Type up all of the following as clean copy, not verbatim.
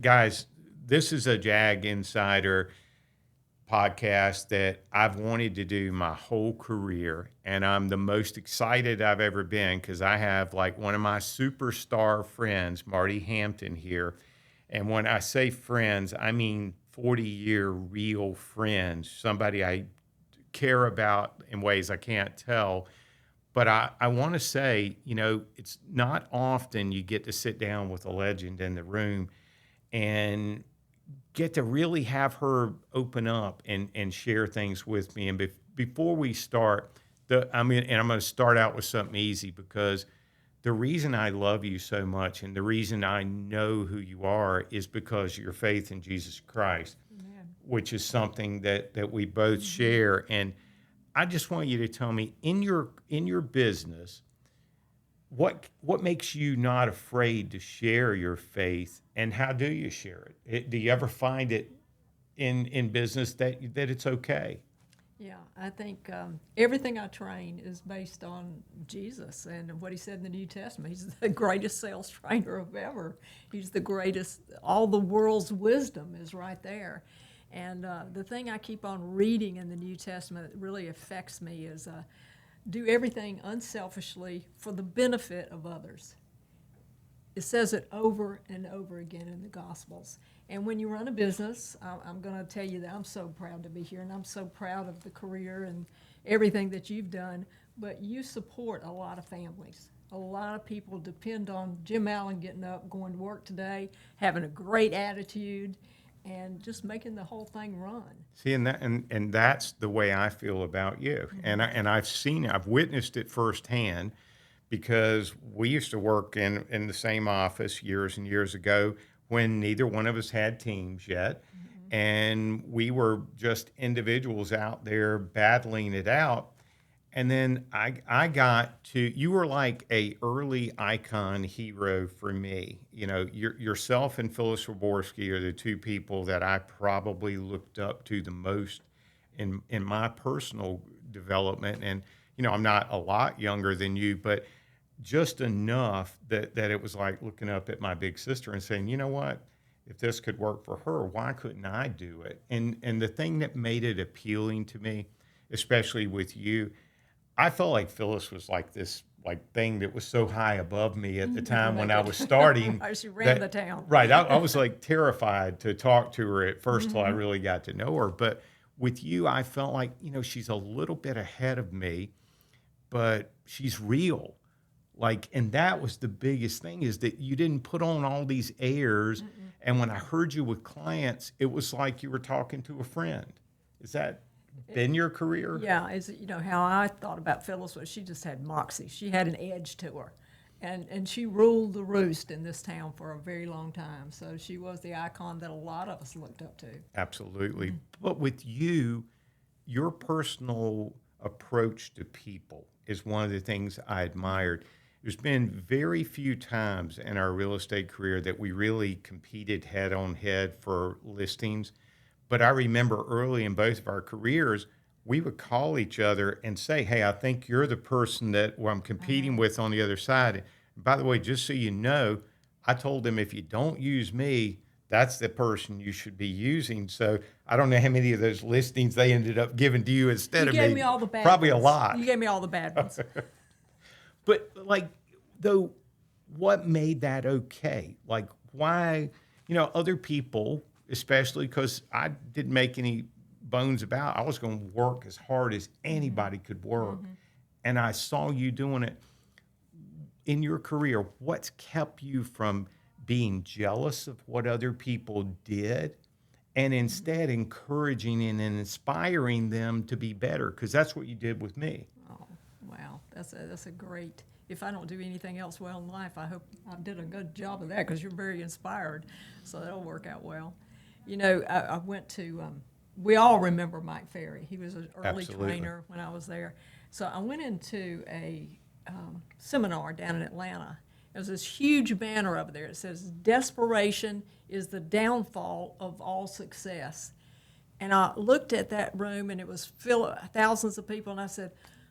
Guys, this is a Jag Insider podcast that I've wanted to do my whole career. And I'm the most excited I've ever been because I have like one of my superstar friends, Marti Hampton, here. And when I say friends, I mean 40-year real friends, somebody I care about in ways I can't tell. But I want to say, it's not often you get to sit down with a legend in the room and get to really have her open up and share things with me. And before we start, and I'm going to start out with something easy because the reason I love you so much and the reason I know who you are is because of your faith in Jesus Christ, Amen. which is something that we both share. And I just want you to tell me in your business, what makes you not afraid to share your faith, and how do you share it? Do you ever find it in business that it's okay? Yeah, I think everything I train is based on Jesus and what he said in the New Testament. He's the greatest sales trainer of ever. He's the greatest. All the world's wisdom is right there. And the thing I keep on reading in the New Testament that really affects me is do everything unselfishly for the benefit of others. It says it over and over again in the Gospels. And when you run a business, I'm going to tell you that I'm so proud to be here, and I'm so proud of the career and everything that you've done. But you support a lot of families. A lot of people depend on Jim Allen getting up, going to work today, having a great attitude, and just making the whole thing run. See, and that's the way I feel about you. I've witnessed it firsthand because we used to work in the same office years and years ago when neither one of us had teams yet. And we were just individuals out there battling it out. And then I got to, you were like a early icon hero for me. Yourself and Phyllis Roborski are the two people that I probably looked up to the most in my personal development. And, I'm not a lot younger than you, but just enough that it was like looking up at my big sister and saying, you know what? If this could work for her, why couldn't I do it? And the thing that made it appealing to me, especially with you, I felt like Phyllis was like this like thing that was so high above me at the time when I was starting. She ran the town. Right. I was like terrified to talk to her at first till I really got to know her. But with you, I felt like, she's a little bit ahead of me, but she's real. And that was the biggest thing is that you didn't put on all these airs. And when I heard you with clients, it was like you were talking to a friend. Is that been your career? Yeah, how I thought about Phyllis was she just had moxie. She had an edge to her. And she ruled the roost in this town for a very long time. So she was the icon that a lot of us looked up to. Absolutely. But with you, your personal approach to people is one of the things I admired. There's been very few times in our real estate career that we really competed head on head for listings. But I remember early in both of our careers, we would call each other and say, hey, I think you're the person that I'm competing with on the other side. And by the way, just so you know, I told them if you don't use me, that's the person you should be using. So I don't know how many of those listings they ended up giving to you instead of me. You gave me all the bad Probably ones. a lot. You gave me all the bad ones. But though, what made that okay? Why, other people, especially because I didn't make any bones about, I was going to work as hard as anybody could work. And I saw you doing it in your career. What's kept you from being jealous of what other people did and instead encouraging and inspiring them to be better? Because that's what you did with me. Oh, wow. That's a great, if I don't do anything else well in life, I hope I did a good job of that because you're very inspired. So that'll work out well. I went to, we all remember Mike Ferry. He was an early Absolutely. trainer when I was there. So I went into a seminar down in Atlanta. There's this huge banner over there. It says, desperation is the downfall of all success. And I looked at that room, and it was full of thousands of people, and I said,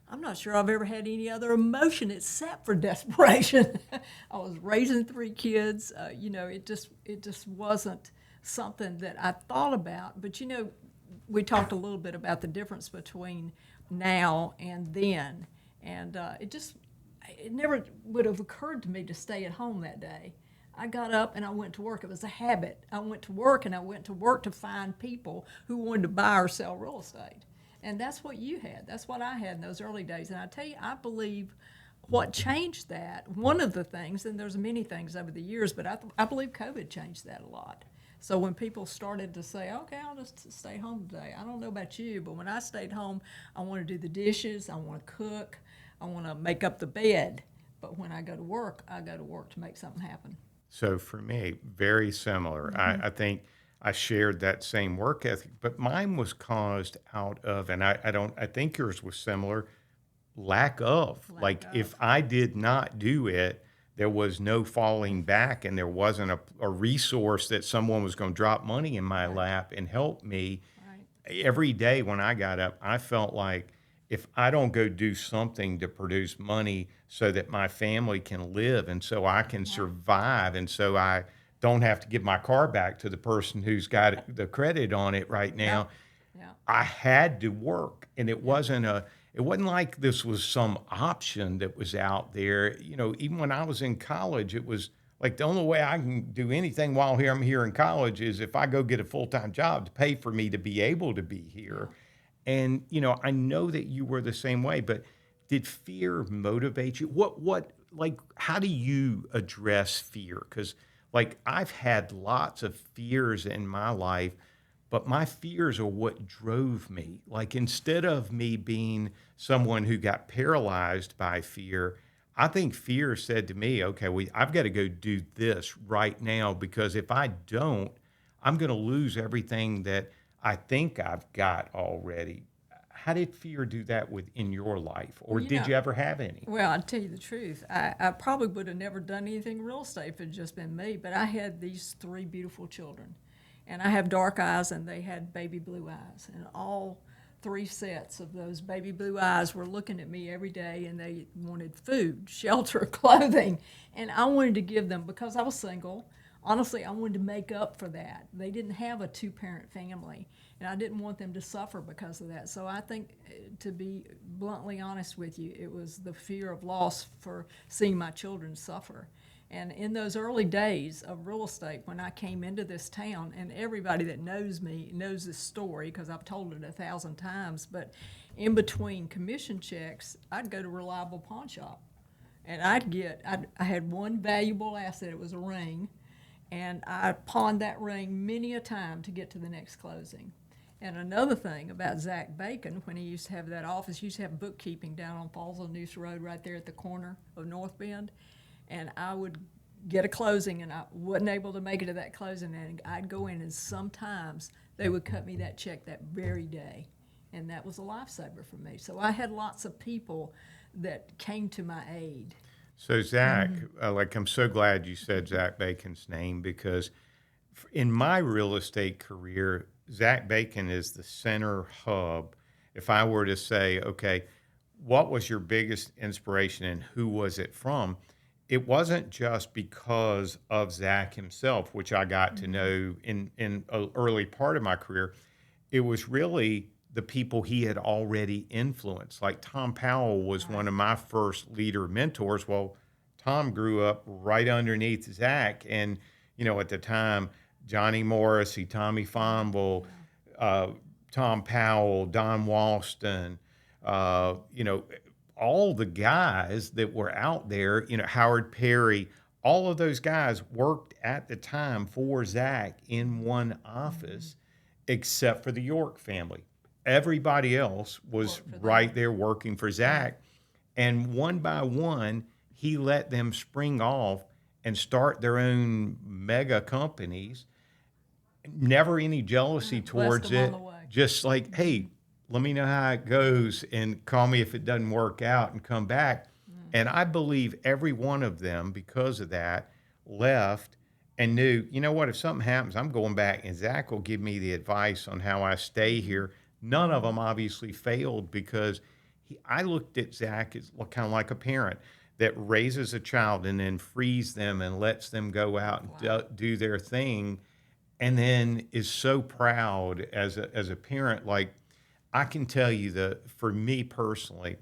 I'm not sure I've ever had any other emotion except for desperation. I was raising 3 kids. It just wasn't something that I thought about. But we talked a little bit about the difference between now and then, and it never would have occurred to me to stay at home that day. I got up and I went to work. It was a habit. I went to work, and I went to work to find people who wanted to buy or sell real estate. And that's what you had. That's what I had in those early days. And I tell you, I believe what changed that, one of the things, and there's many things over the years, but I believe COVID changed that a lot. So when people started to say, okay, I'll just stay home today. I don't know about you, but when I stayed home, I want to do the dishes, I want to cook, I want to make up the bed. But when I go to work to make something happen. So for me, very similar. I think I shared that same work ethic, but mine was caused out of, and I think yours was similar, lack of. Like if I did not do it, there was no falling back, and there wasn't a resource that someone was going to drop money in my lap and help me. Right. Every day when I got up, I felt like if I don't go do something to produce money so that my family can live and so I can survive and so I don't have to give my car back to the person who's got the credit on it right now, Yeah. I had to work. And it wasn't like this was some option that was out there. Even when I was in college, it was like the only way I can do anything while I'm here in college is if I go get a full-time job to pay for me to be able to be here. And, I know that you were the same way, but did fear motivate you? Like, how do you address fear? Because, like, I've had lots of fears in my life, but my fears are what drove me. Like, instead of me being someone who got paralyzed by fear, I think fear said to me, okay, I've got to go do this right now, because if I don't, I'm going to lose everything that I think I've got already. How did fear do that in your life, or Well, did you ever have any? Well, I'll tell you the truth. I probably would have never done anything real estate if it had just been me, but I had these 3 beautiful children. And I have dark eyes, and they had baby blue eyes. And all 3 sets of those baby blue eyes were looking at me every day, and they wanted food, shelter, clothing. And I wanted to give them, because I was single, honestly, I wanted to make up for that. They didn't have a 2-parent family, and I didn't want them to suffer because of that. So I think, to be bluntly honest with you, it was the fear of loss for seeing my children suffer. And in those early days of real estate, when I came into this town, and everybody that knows me knows this story because I've told it 1,000 times, but in between commission checks, I'd go to Reliable Pawn Shop. And I had one valuable asset, it was a ring, and I pawned that ring many a time to get to the next closing. And another thing about Zach Bacon, when he used to have that office, he used to have bookkeeping down on Falls on Noose Road right there at the corner of North Bend. And I would get a closing, and I wasn't able to make it to that closing, and I'd go in, and sometimes they would cut me that check that very day. And that was a lifesaver for me. So I had lots of people that came to my aid. So Zach, I'm so glad you said Zach Bacon's name, because in my real estate career, Zach Bacon is the center hub. If I were to say, okay, what was your biggest inspiration and who was it from? It wasn't just because of Zach himself, which I got to know in an early part of my career. It was really the people he had already influenced. Like Tom Powell was one of my first leader mentors. Well, Tom grew up right underneath Zach. And, at the time, Johnny Morrissey, Tommy Fonville, Tom Powell, Don Walston, all the guys that were out there, Howard Perry, all of those guys worked at the time for Zach in one office, except for the York family. Everybody else was right there working for Zach. And one by one, he let them spring off and start their own mega companies. Never any jealousy towards it. Just like, hey, let me know how it goes and call me if it doesn't work out and come back. And I believe every one of them, because of that, left and knew, you know what, if something happens, I'm going back, and Zach will give me the advice on how I stay here. None of them obviously failed because I looked at Zach as kind of like a parent that raises a child and then frees them and lets them go out and do their thing, and then is so proud as a parent. Like, I can tell you that for me personally,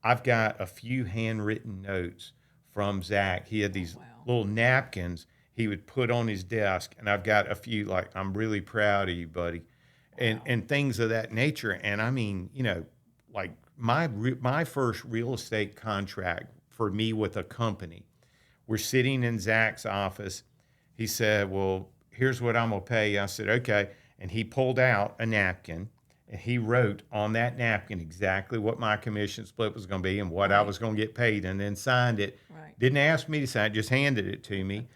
I've got a few handwritten notes from Zach. He had these Wow. little napkins he would put on his desk, and I've got a few like, "I'm really proud of you, buddy," and things of that nature. And I mean, like my first real estate contract for me with a company, we're sitting in Zach's office. He said, "Well, here's what I'm gonna pay you." I said, "Okay," and he pulled out a napkin. And he wrote on that napkin exactly what my commission split was going to be and what I Right. was going to get paid, and then signed it. Right. Didn't ask me to sign it, just handed it to me.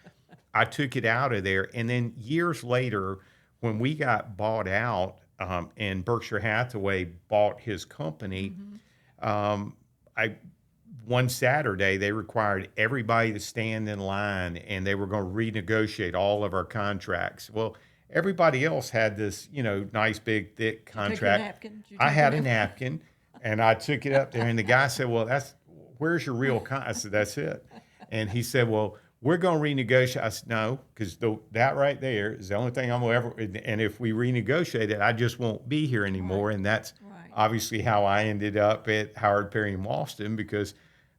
I took it out of there. And then years later, when we got bought out, and Berkshire Hathaway bought his company, I one Saturday they required everybody to stand in line, and they were going to renegotiate all of our contracts. Well, everybody else had this, nice big thick Take your contract. napkin. Did you I take had your a napkin, and I took it up there, and the guy said, "Well, where's your real I said, "That's it." And he said, "Well, we're going to renegotiate." I said, "No, because that right there is the only thing I'm going to ever, and if we renegotiate it, I just won't be here anymore." And that's Right. obviously how I ended up at Howard Perry and Walston, because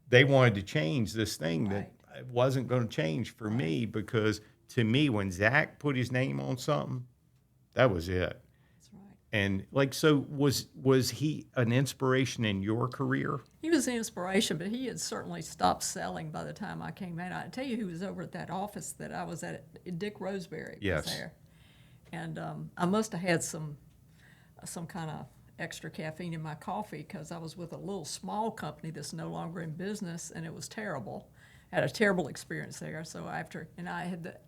they wanted to change this thing that Right. wasn't going to change for me, because to me, when Zach put his name on something, that was it. That's right. And like, so was he an inspiration in your career? He was an inspiration, but he had certainly stopped selling by the time I came in. I tell you, who was over at that office that I was at. Dick Roseberry Yes. was there, and I must have had some kind of extra caffeine in my coffee because I was with a little small company that's no longer in business, and it was terrible. I had a terrible experience there. So I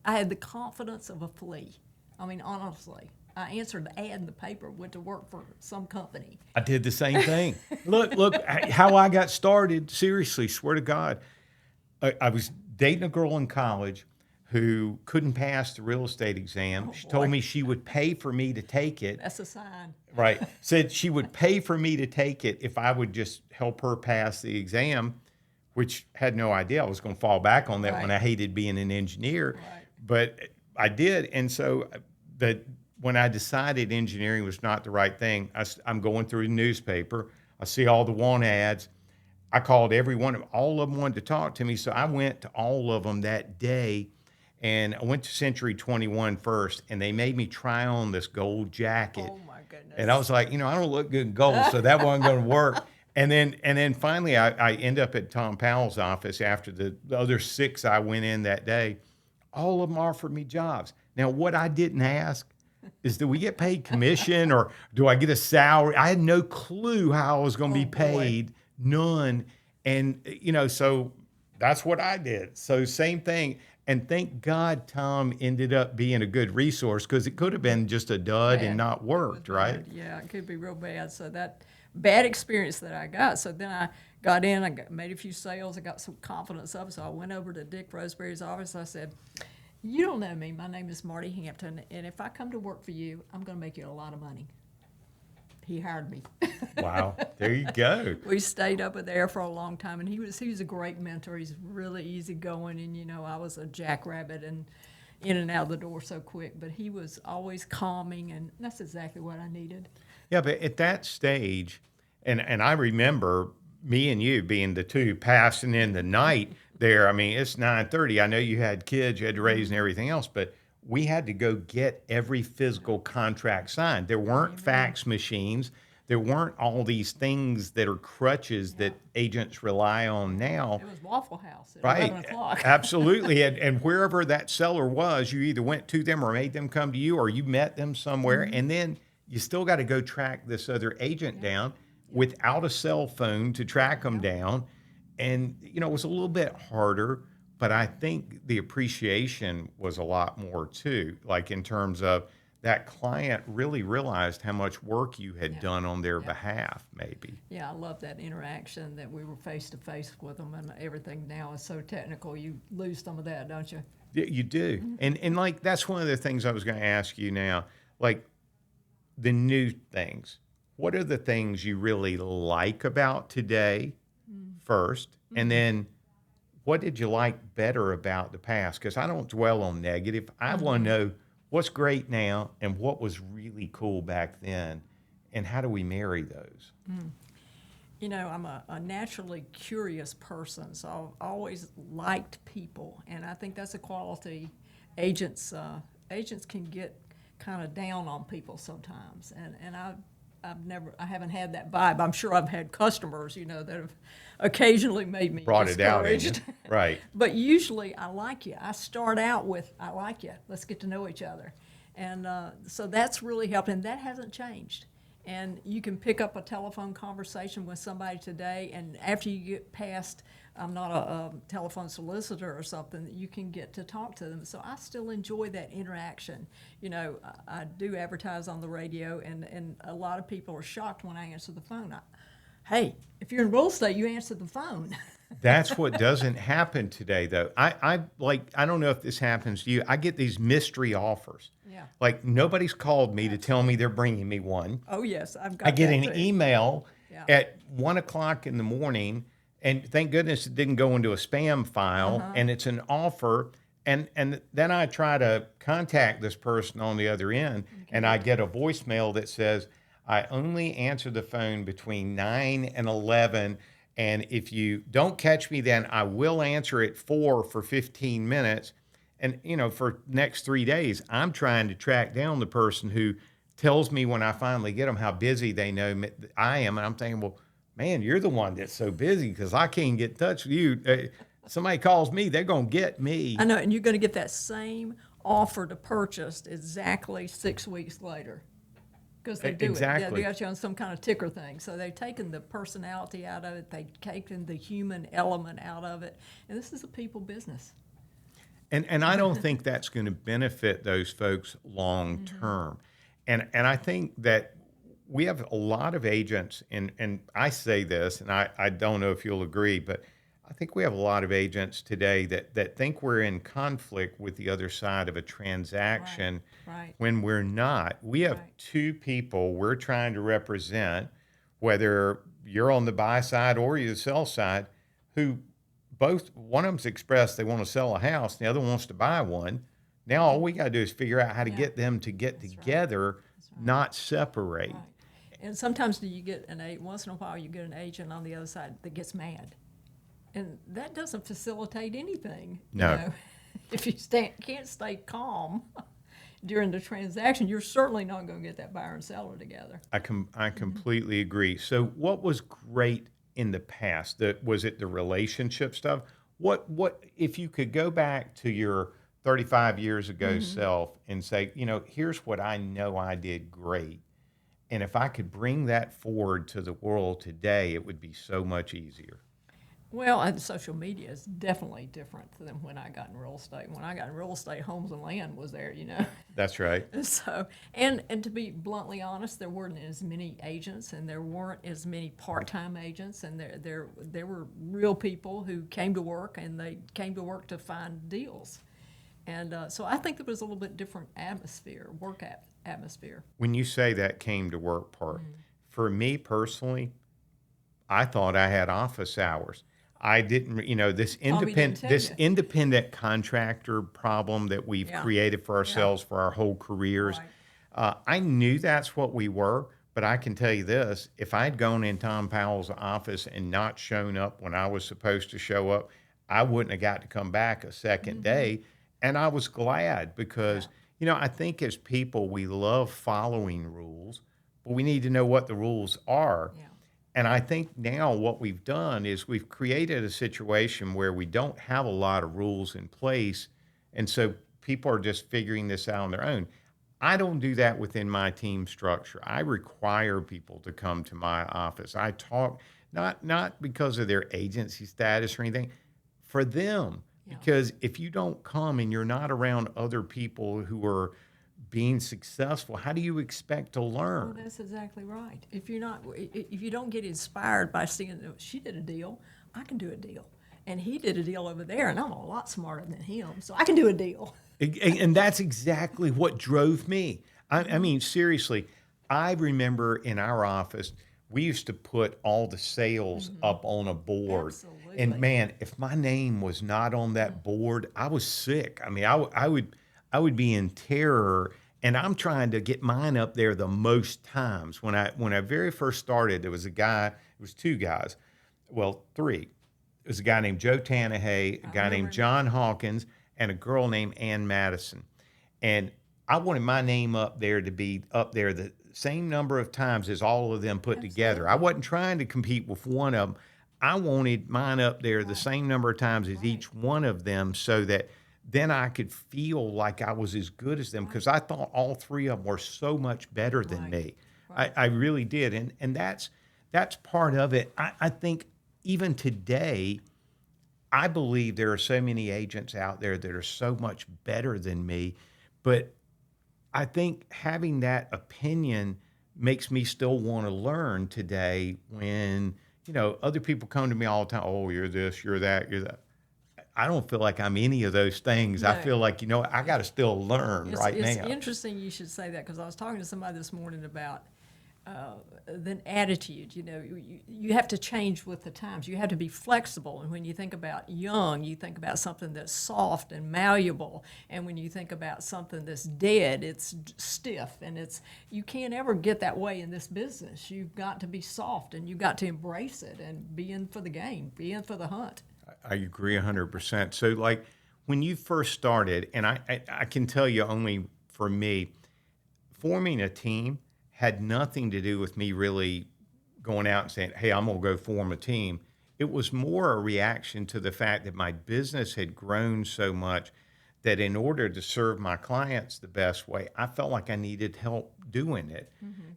had the confidence of a flea. I mean, honestly, I answered the ad in the paper, went to work for some company. I did the same thing. Look, how I got started. Seriously, swear to God, I was dating a girl in college who couldn't pass the real estate exam. Oh, She boy. told me she would pay for me to take it. That's a sign. Right. Said she would pay for me to take it if I would just help her pass the exam, which had no idea I was going to fall back on that when Right. I hated being an engineer. Right. But I did. And so when I decided engineering was not the right thing, I'm going through the newspaper. I see all the want ads. I called all of them wanted to talk to me. So I went to all of them that day. And I went to Century 21 first, and they made me try on this gold jacket. Oh my goodness. And I was like, I don't look good in gold, so that wasn't going to work. And then finally, I end up at Tom Powell's office after the other 6 I went in that day. All of them offered me jobs. Now, what I didn't ask is, do we get paid commission or do I get a salary? I had no clue how I was going to be Oh, boy. paid, none. And, so that's what I did. So same thing. And thank God Tom ended up being a good resource, because it could have been just a dud and Bad. not worked, right? Yeah, it could be real bad. So that bad experience that I got. So then I got in, made a few sales, I got some confidence up. So I went over to Dick Roseberry's office. I said, "You don't know me. My name is Marti Hampton, and if I come to work for you, I'm going to make you a lot of money." He hired me. Wow. There you go. We stayed up there for a long time, and he was a great mentor. He's really easygoing, and I was a jackrabbit and in and out the door so quick, but he was always calming, and that's exactly what I needed. Yeah, but at that stage, and I remember me and you being the two passing in the night there. I mean, it's 9:30. I know you had kids, you had to raise and everything else, but we had to go get every physical contract signed. There weren't fax machines. There weren't all these things that are crutches that agents rely on now. It was Waffle House at Right. 11 o'clock. Absolutely. And wherever that seller was, you either went to them or made them come to you, or you met them somewhere. And then you still got to go track this other agent down without a cell phone to track them down. And, it was a little bit harder, but I think the appreciation was a lot more too, like in terms of that client really realized how much work you had done on their behalf, maybe. Yeah, I love that interaction that we were face to face with them, and everything now is so technical. You lose some of that, don't you? You do. And that's one of the things I was going to ask you now. Like, the new things, what are the things you really like about today first, and then what did you like better about the past? Because I don't dwell on negative. I want to know what's great now and what was really cool back then, and how do we marry those? You know, I'm a naturally curious person, so I've always liked people, and I think that's a quality agents can get kind of down on people sometimes, and I haven't had that vibe. I'm sure I've had customers, you know, that have occasionally made me Brought it out in you. discouraged. Right. But usually I like you. I start out with, I like you. Let's get to know each other. And so that's really helped, and that hasn't changed. And you can pick up a telephone conversation with somebody today, and after you get past, I'm not a telephone solicitor or something, you can get to talk to them. So I still enjoy that interaction. You know, I do advertise on the radio, and a lot of people are shocked when I answer the phone. Hey, if you're in real estate, you answer the phone. That's what doesn't happen today, though. I don't know if this happens to you. I get these mystery offers. Yeah. Like nobody's called me to tell me they're bringing me one. Oh, yes, I've got I get that an too. email Yeah. at 1:00 in the morning, and thank goodness it didn't go into a spam file, and it's an offer. And then I try to contact this person on the other end, and I get a voicemail that says, I only answer the phone between 9 and 11, and if you don't catch me then, I will answer at 4 for 15 minutes. And, you know, for next 3 days, I'm trying to track down the person who tells me when I finally get them how busy they know I am. And I'm thinking, well, man, you're the one that's so busy because I can't get in touch with you. Somebody calls me, they're going to get me. I know, and you're going to get that same offer to purchase exactly 6 weeks later. Because they do it. Yeah, Exactly. they got you on some kind of ticker thing. So they've taken the personality out of it. They've taken the human element out of it. And this is a people business. And I don't think that's going to benefit those folks long term. And I think that we have a lot of agents, and I say this, and I don't know if you'll agree, but I think we have a lot of agents today that think we're in conflict with the other side of a transaction Right. when we're not. We have Right. two people we're trying to represent, whether you're on the buy side or you're the sell side, who both, one of them's expressed they want to sell a house, the other wants to buy one. Now all we got to do is figure out how to Yeah. get them to get That's right. together, That's right. not separate. Right. And sometimes you get once in a while you get an agent on the other side that gets mad. And that doesn't facilitate anything. No. You know? If you can't stay calm during the transaction, you're certainly not going to get that buyer and seller together. I completely agree. So what was great in the past? Was it the relationship stuff? What if you could go back to your 35 years ago self and say, you know, here's what I know I did great. And if I could bring that forward to the world today, it would be so much easier. Well, and social media is definitely different than when I got in real estate. When I got in real estate, Homes and Land was there, you know. That's right. So, and to be bluntly honest, there weren't as many agents, and there weren't as many part-time agents, and there were real people who came to work, and they came to work to find deals. And so I think there was a little bit different atmosphere, atmosphere. When you say that came to work part, for me personally, I thought I had office hours. I didn't, you know, this Tommy didn't tell you. independent contractor problem that we've Yeah. created for ourselves for our whole careers. Right. I knew that's what we were, but I can tell you this: if I'd gone in Tom Powell's office and not shown up when I was supposed to show up, I wouldn't have got to come back a 2nd day. And I was glad because, you know, I think as people we love following rules, but we need to know what the rules are. Yeah. And I think now what we've done is we've created a situation where we don't have a lot of rules in place. And so people are just figuring this out on their own. I don't do that within my team structure. I require people to come to my office. I talk, not because of their agency status or anything, for them. Yeah. Because if you don't come and you're not around other people who are being successful, how do you expect to learn? Well, that's exactly right. If you don't get inspired by seeing, she did a deal, I can do a deal. And he did a deal over there, and I'm a lot smarter than him, so I can do a deal. And that's exactly what drove me. I mean, seriously, I remember in our office, we used to put all the sales up on a board. And Absolutely. man, if my name was not on that board, I was sick. I mean, I would be in terror. And I'm trying to get mine up there the most times. When I very first started, there was a guy, it was two guys, well, three. It was a guy named Joe Tanahay, a guy remember named him. John Hawkins, and a girl named Ann Madison. And I wanted my name up there to be up there the same number of times as all of them put together. I wasn't trying to compete with one of them. I wanted mine up there the same number of times as each one of them so that then I could feel like I was as good as them because I thought all three of them were so much better than Right. me. Right. I really did. And that's part of it. I think even today, I believe there are so many agents out there that are so much better than me, but I think having that opinion makes me still want to learn today when, other people come to me all the time, oh, you're this, you're that, you're that. I don't feel like I'm any of those things. I No. feel like, I got to still learn right It's now. interesting you should say that because I was talking to somebody this morning about the attitude. You have to change with the times. You have to be flexible. And when you think about young, you think about something that's soft and malleable. And when you think about something that's dead, it's stiff. And you can't ever get that way in this business. You've got to be soft and you've got to embrace it and be in for the game, be in for the hunt. I agree 100%. So, like, when you first started, and I can tell you only for me, forming a team had nothing to do with me really going out and saying, hey, I'm going to go form a team. It was more a reaction to the fact that my business had grown so much that in order to serve my clients the best way, I felt like I needed help doing it.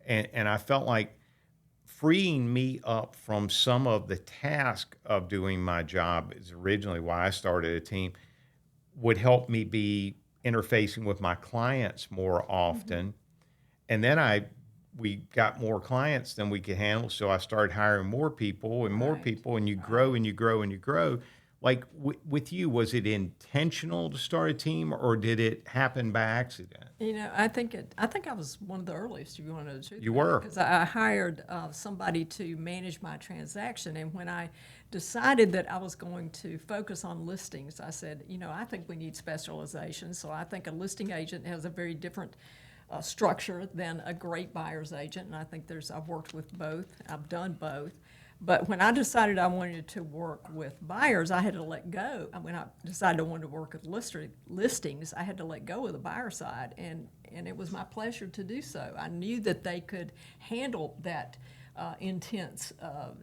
And I felt like freeing me up from some of the task of doing my job is originally why I started a team, would help me be interfacing with my clients more often. And then we got more clients than we could handle, so I started hiring more people and more Right. people, and you grow and you grow and you grow. Like with you, was it intentional to start a team, or did it happen by accident? I think I was one of the earliest. If you want to know the truth, You were. because I hired somebody to manage my transaction, and when I decided that I was going to focus on listings, I said, I think we need specialization. So I think a listing agent has a very different structure than a great buyer's agent, and I think I've worked with both. I've done both. But when I decided I wanted to work with buyers, I had to let go. When I decided I wanted to work with listings, I had to let go of the buyer side, and it was my pleasure to do so. I knew that they could handle that intense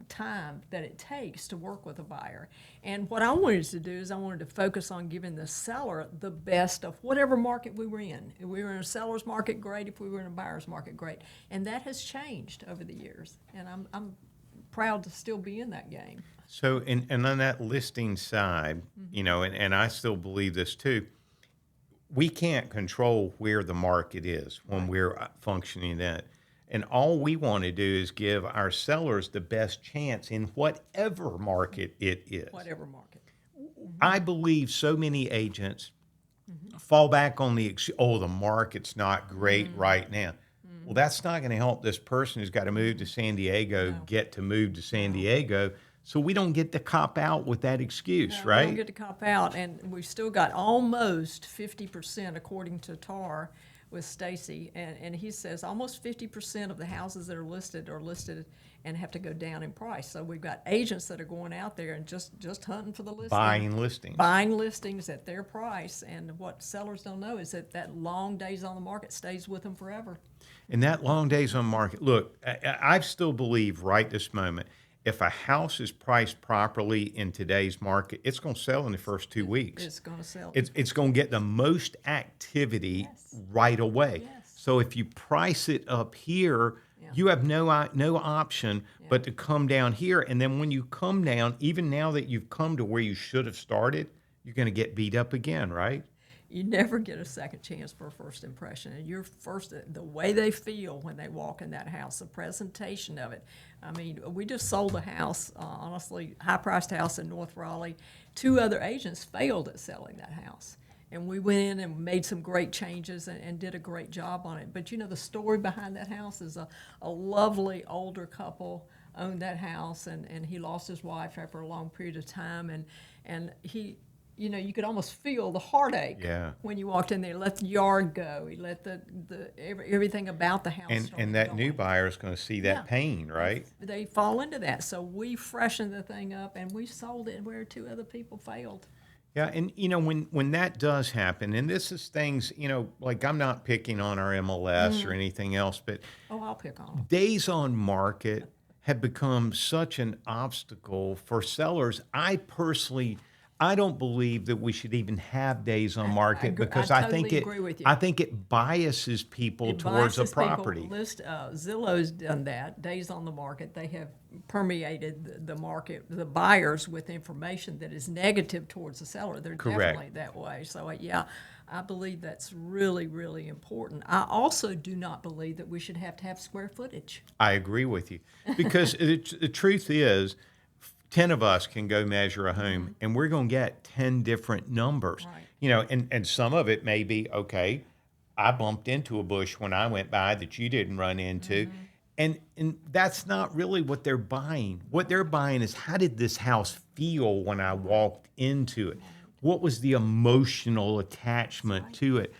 time that it takes to work with a buyer. And what I wanted to do is I wanted to focus on giving the seller the best of whatever market we were in. If we were in a seller's market, great. If we were in a buyer's market, great. And that has changed over the years. And I'm proud to still be in that game. So, and on that listing side, and I still believe this too, we can't control where the market is when we're functioning in it. And all we want to do is give our sellers the best chance in whatever market it is. Whatever market. I believe so many agents fall back on the market's not great right now. Well, that's not going to help this person who's got to move to San Diego get to move to San Diego. So we don't get to cop out with that excuse, No, we right? don't get to cop out, and we've still got almost 50%, according to TAR, with Stacy, and he says almost 50% of the houses that are listed and have to go down in price. So we've got agents that are going out there and just hunting for the listing. Buying listings at their price, and what sellers don't know is that long days on the market stays with them forever. And that long days on market, look, I still believe right this moment, if a house is priced properly in today's market, it's going to sell in the first 2 weeks. It's going to sell. It's going to get the most activity right away. Yes. So if you price it up here, you have no option but to come down here. And then when you come down, even now that you've come to where you should have started, you're going to get beat up again, right? You never get a second chance for a first impression. And the way they feel when they walk in that house, the presentation of it. I mean, we just sold a house, honestly, high-priced house in North Raleigh. 2 other agents failed at selling that house. And we went in and made some great changes and did a great job on it. But you know, the story behind that house is a lovely older couple owned that house, and he lost his wife after a long period of time, and he, you know, you could almost feel the heartache Yeah. when you walked in there. He let the yard go. He let everything about the house And that new going. buyer is going to see that Yeah. pain, right? They fall into that. So we freshened the thing up and we sold it where two other people failed. Yeah, and you know when that does happen, and this is things, you know, like I'm not picking on our MLS or anything else, but Oh, I'll pick on them. days on market have become such an obstacle for sellers. I don't believe that we should even have days on market because I I think totally agree with you. I think it biases people It towards a biases people. property. Zillow's done that. Days on the market, they have permeated the market, the buyers with information that is negative towards the seller. They're Correct. definitely that way. So yeah, I believe that's really, really important. I also do not believe that we should have to have square footage. I agree with you because the truth is, 10 of us can go measure a home and we're going to get 10 different numbers. Right. You know, and some of it may be, okay, I bumped into a bush when I went by that you didn't run into. And that's not really what they're buying. What they're buying is, how did this house feel when I walked into it? What was the emotional attachment to it?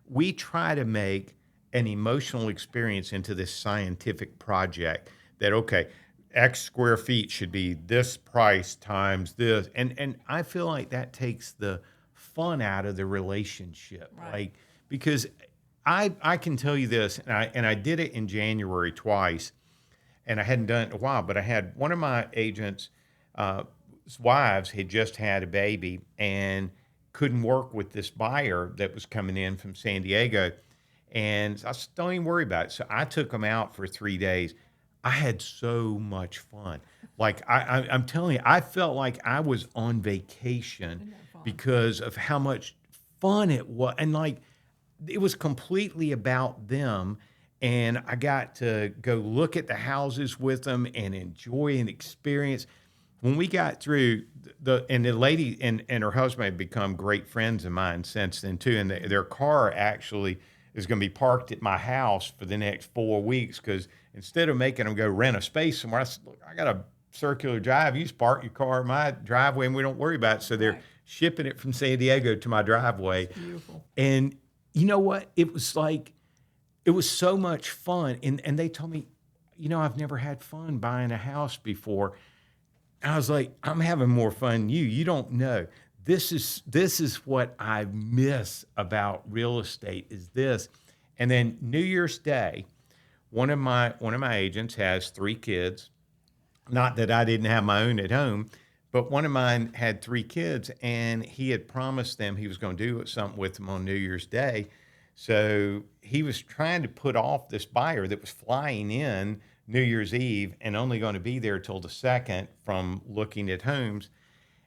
We try to make an emotional experience into this scientific project that, okay, X square feet should be this price times this. And I feel like that takes the fun out of the relationship. Right. Like, because I can tell you this, and I did it in January twice, and I hadn't done it in a while, but I had one of my agents' wives had just had a baby and couldn't work with this buyer that was coming in from San Diego. And I said, don't even worry about it. So I took them out for 3 days. I had so much fun. Like I'm telling you, I felt like I was on vacation because of how much fun it was. And like, it was completely about them. And I got to go look at the houses with them and enjoy an experience. When we got through the lady and her husband had become great friends of mine since then too. And their car actually is going to be parked at my house for the next 4 weeks, because instead of making them go rent a space somewhere, I said, look, I got a circular drive. You just park your car in my driveway and we don't worry about it. So they're shipping it from San Diego to my driveway. Beautiful. And you know what? It was so much fun. And they told me, you know, I've never had fun buying a house before. And I was like, I'm having more fun than you. You don't know. This is what I miss about real estate is this. And then New Year's Day, one of my agents has 3 kids. Not that I didn't have my own at home, but one of mine had 3 kids, and he had promised them he was going to do something with them on New Year's Day. So he was trying to put off this buyer that was flying in New Year's Eve and only going to be there till the 2nd from looking at homes.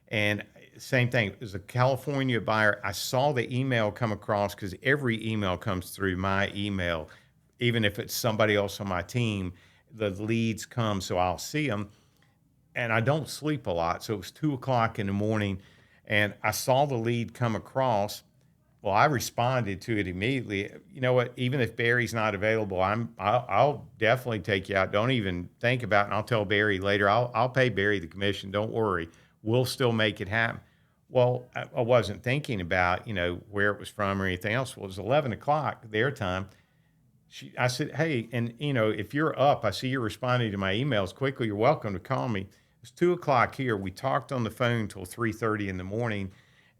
And same thing, it was a California buyer. I saw the email come across because every email comes through my email. Even if it's somebody else on my team, the leads come, so I'll see them. And I don't sleep a lot, so it was 2 o'clock in the morning, and I saw the lead come across. Well, I responded to it immediately. You know what? Even if Barry's not available, I'll definitely take you out. Don't even think about it. And I'll tell Barry later. I'll pay Barry the commission. Don't worry. We'll still make it happen. Well, I wasn't thinking about, you know, where it was from or anything else. Well, it was 11 o'clock their time. I said, hey, and you know, if you're up, I see you're responding to my emails quickly. You're welcome to call me. It's 2 o'clock here. We talked on the phone till 3:30 in the morning,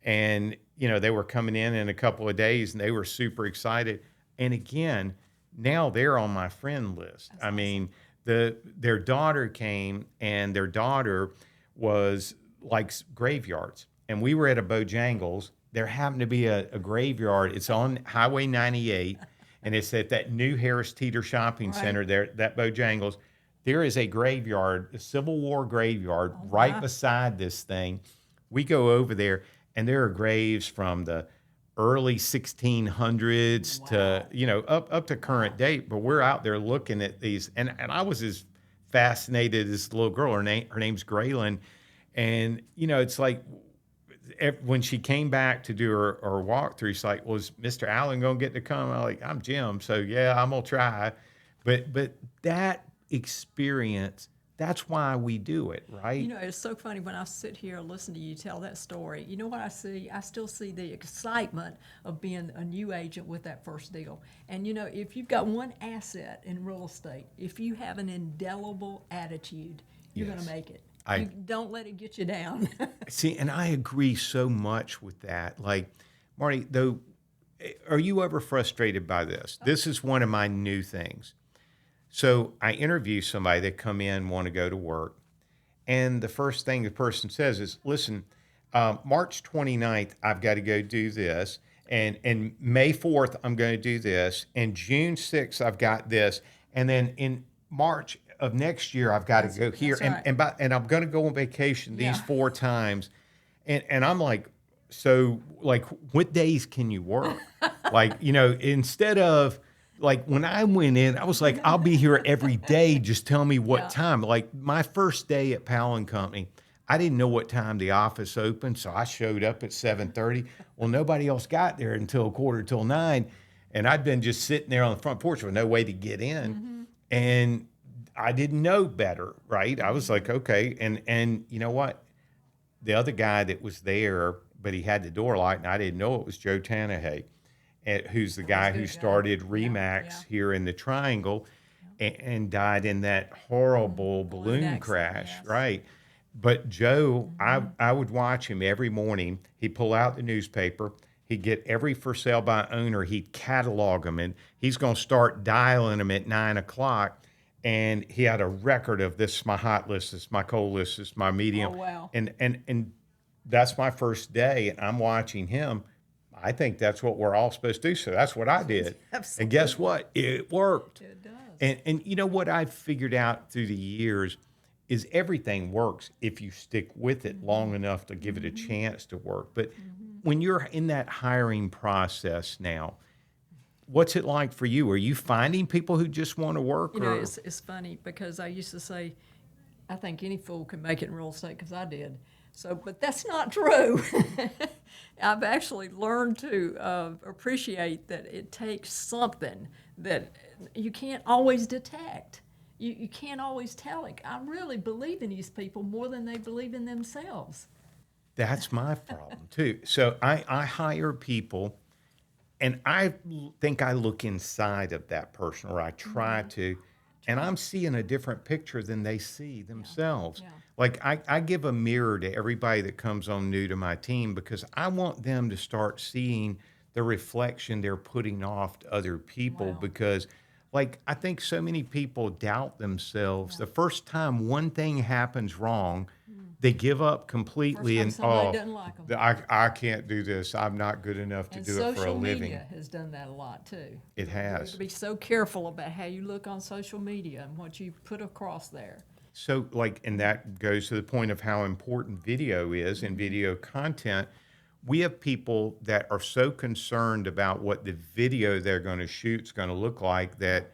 and you know, they were coming in a couple of days, and they were super excited. And again, now they're on my friend list. That's I mean, their daughter came, and their daughter was likes graveyards, and we were at a Bojangles. There happened to be a graveyard. It's on Highway 98. And it's at that new Harris Teeter Shopping Center there, that Bojangles. There is a graveyard, a Civil War graveyard, right beside this thing. We go over there, and there are graves from the early 1600s to, you know, up to current date. But we're out there looking at these, and I was as fascinated as this little girl. Her name's Graylin, and you know, it's like when she came back to do her walkthrough, she's like, "Was Mr. Allen gonna get to come?" I'm like, "I'm Jim, so yeah, I'm gonna try." But that experience, that's why we do it, right? It's so funny when I sit here and listen to you tell that story. You know what I see? I still see the excitement of being a new agent with that first deal. And if you've got one asset in real estate, if you have an indelible attitude, you're going to Yes. make it. I You don't let it get you down. see, and I agree so much with that. Like, Marty, though, are you ever frustrated by this? This is one of my new things. So I interview somebody that come in, want to go to work. And the first thing the person says is, listen, March 29th, I've got to go do this. And May 4th, I'm going to do this. And June 6th, I've got this. And then in March of next year, I've got to go here. That's right. And I'm going to go on vacation these Yeah. 4 times. And I'm like, so like, what days can you work? Like, instead of, like when I went in, I was like, I'll be here every day. Just tell me what Yeah. time. Like my first day at Powell and Company, I didn't know what time the office opened, so I showed up at 7:30. Well, nobody else got there until 8:45, and I'd been just sitting there on the front porch with no way to get in, and I didn't know better, right? I was like, okay, and you know what? The other guy that was there, but he had the door locked, and I didn't know it was Joe Tanahay, who's the guy good who guy. started Yeah, Remax yeah. here in the Triangle and died in that horrible balloon accident, crash, yes. right? But Joe, I would watch him every morning. He'd pull out the newspaper. He'd get every for sale by owner. He'd catalog them, and he's going to start dialing them at 9 o'clock. And he had a record of this is my hot list, this is my cold list, this is my medium. Oh, wow. And that's my first day, and I'm watching him. I think that's what we're all supposed to do. So that's what I did. And guess what? It worked. It does. And you know what I've figured out through the years is everything works if you stick with it long enough to give it a chance to work. But when you're in that hiring process now, what's it like for you? Are you finding people who just want to work? Or It's funny because I used to say, I think any fool can make it in real estate because I did. So, but that's not true. I've actually learned to appreciate that it takes something that you can't always detect. You can't always tell. Like, I really believe in these people more than they believe in themselves. that's my problem too. So I hire people, and I think I look inside of that person, or I try to, and I'm seeing a different picture than they see themselves. Yeah. Like I give a mirror to everybody that comes on new to my team because I want them to start seeing the reflection they're putting off to other people. Wow. Because like I think so many people doubt themselves. The first time one thing happens wrong, they give up completely First time somebody and doesn't like 'em. I can't do this. I'm not good enough to And do it for a social living. media has done that a lot too. It You have has. to be so careful about how you look on social media and what you put across there. So like, and that goes to the point of how important video is and video content. We have people that are so concerned about what the video they're going to shoot is going to look like that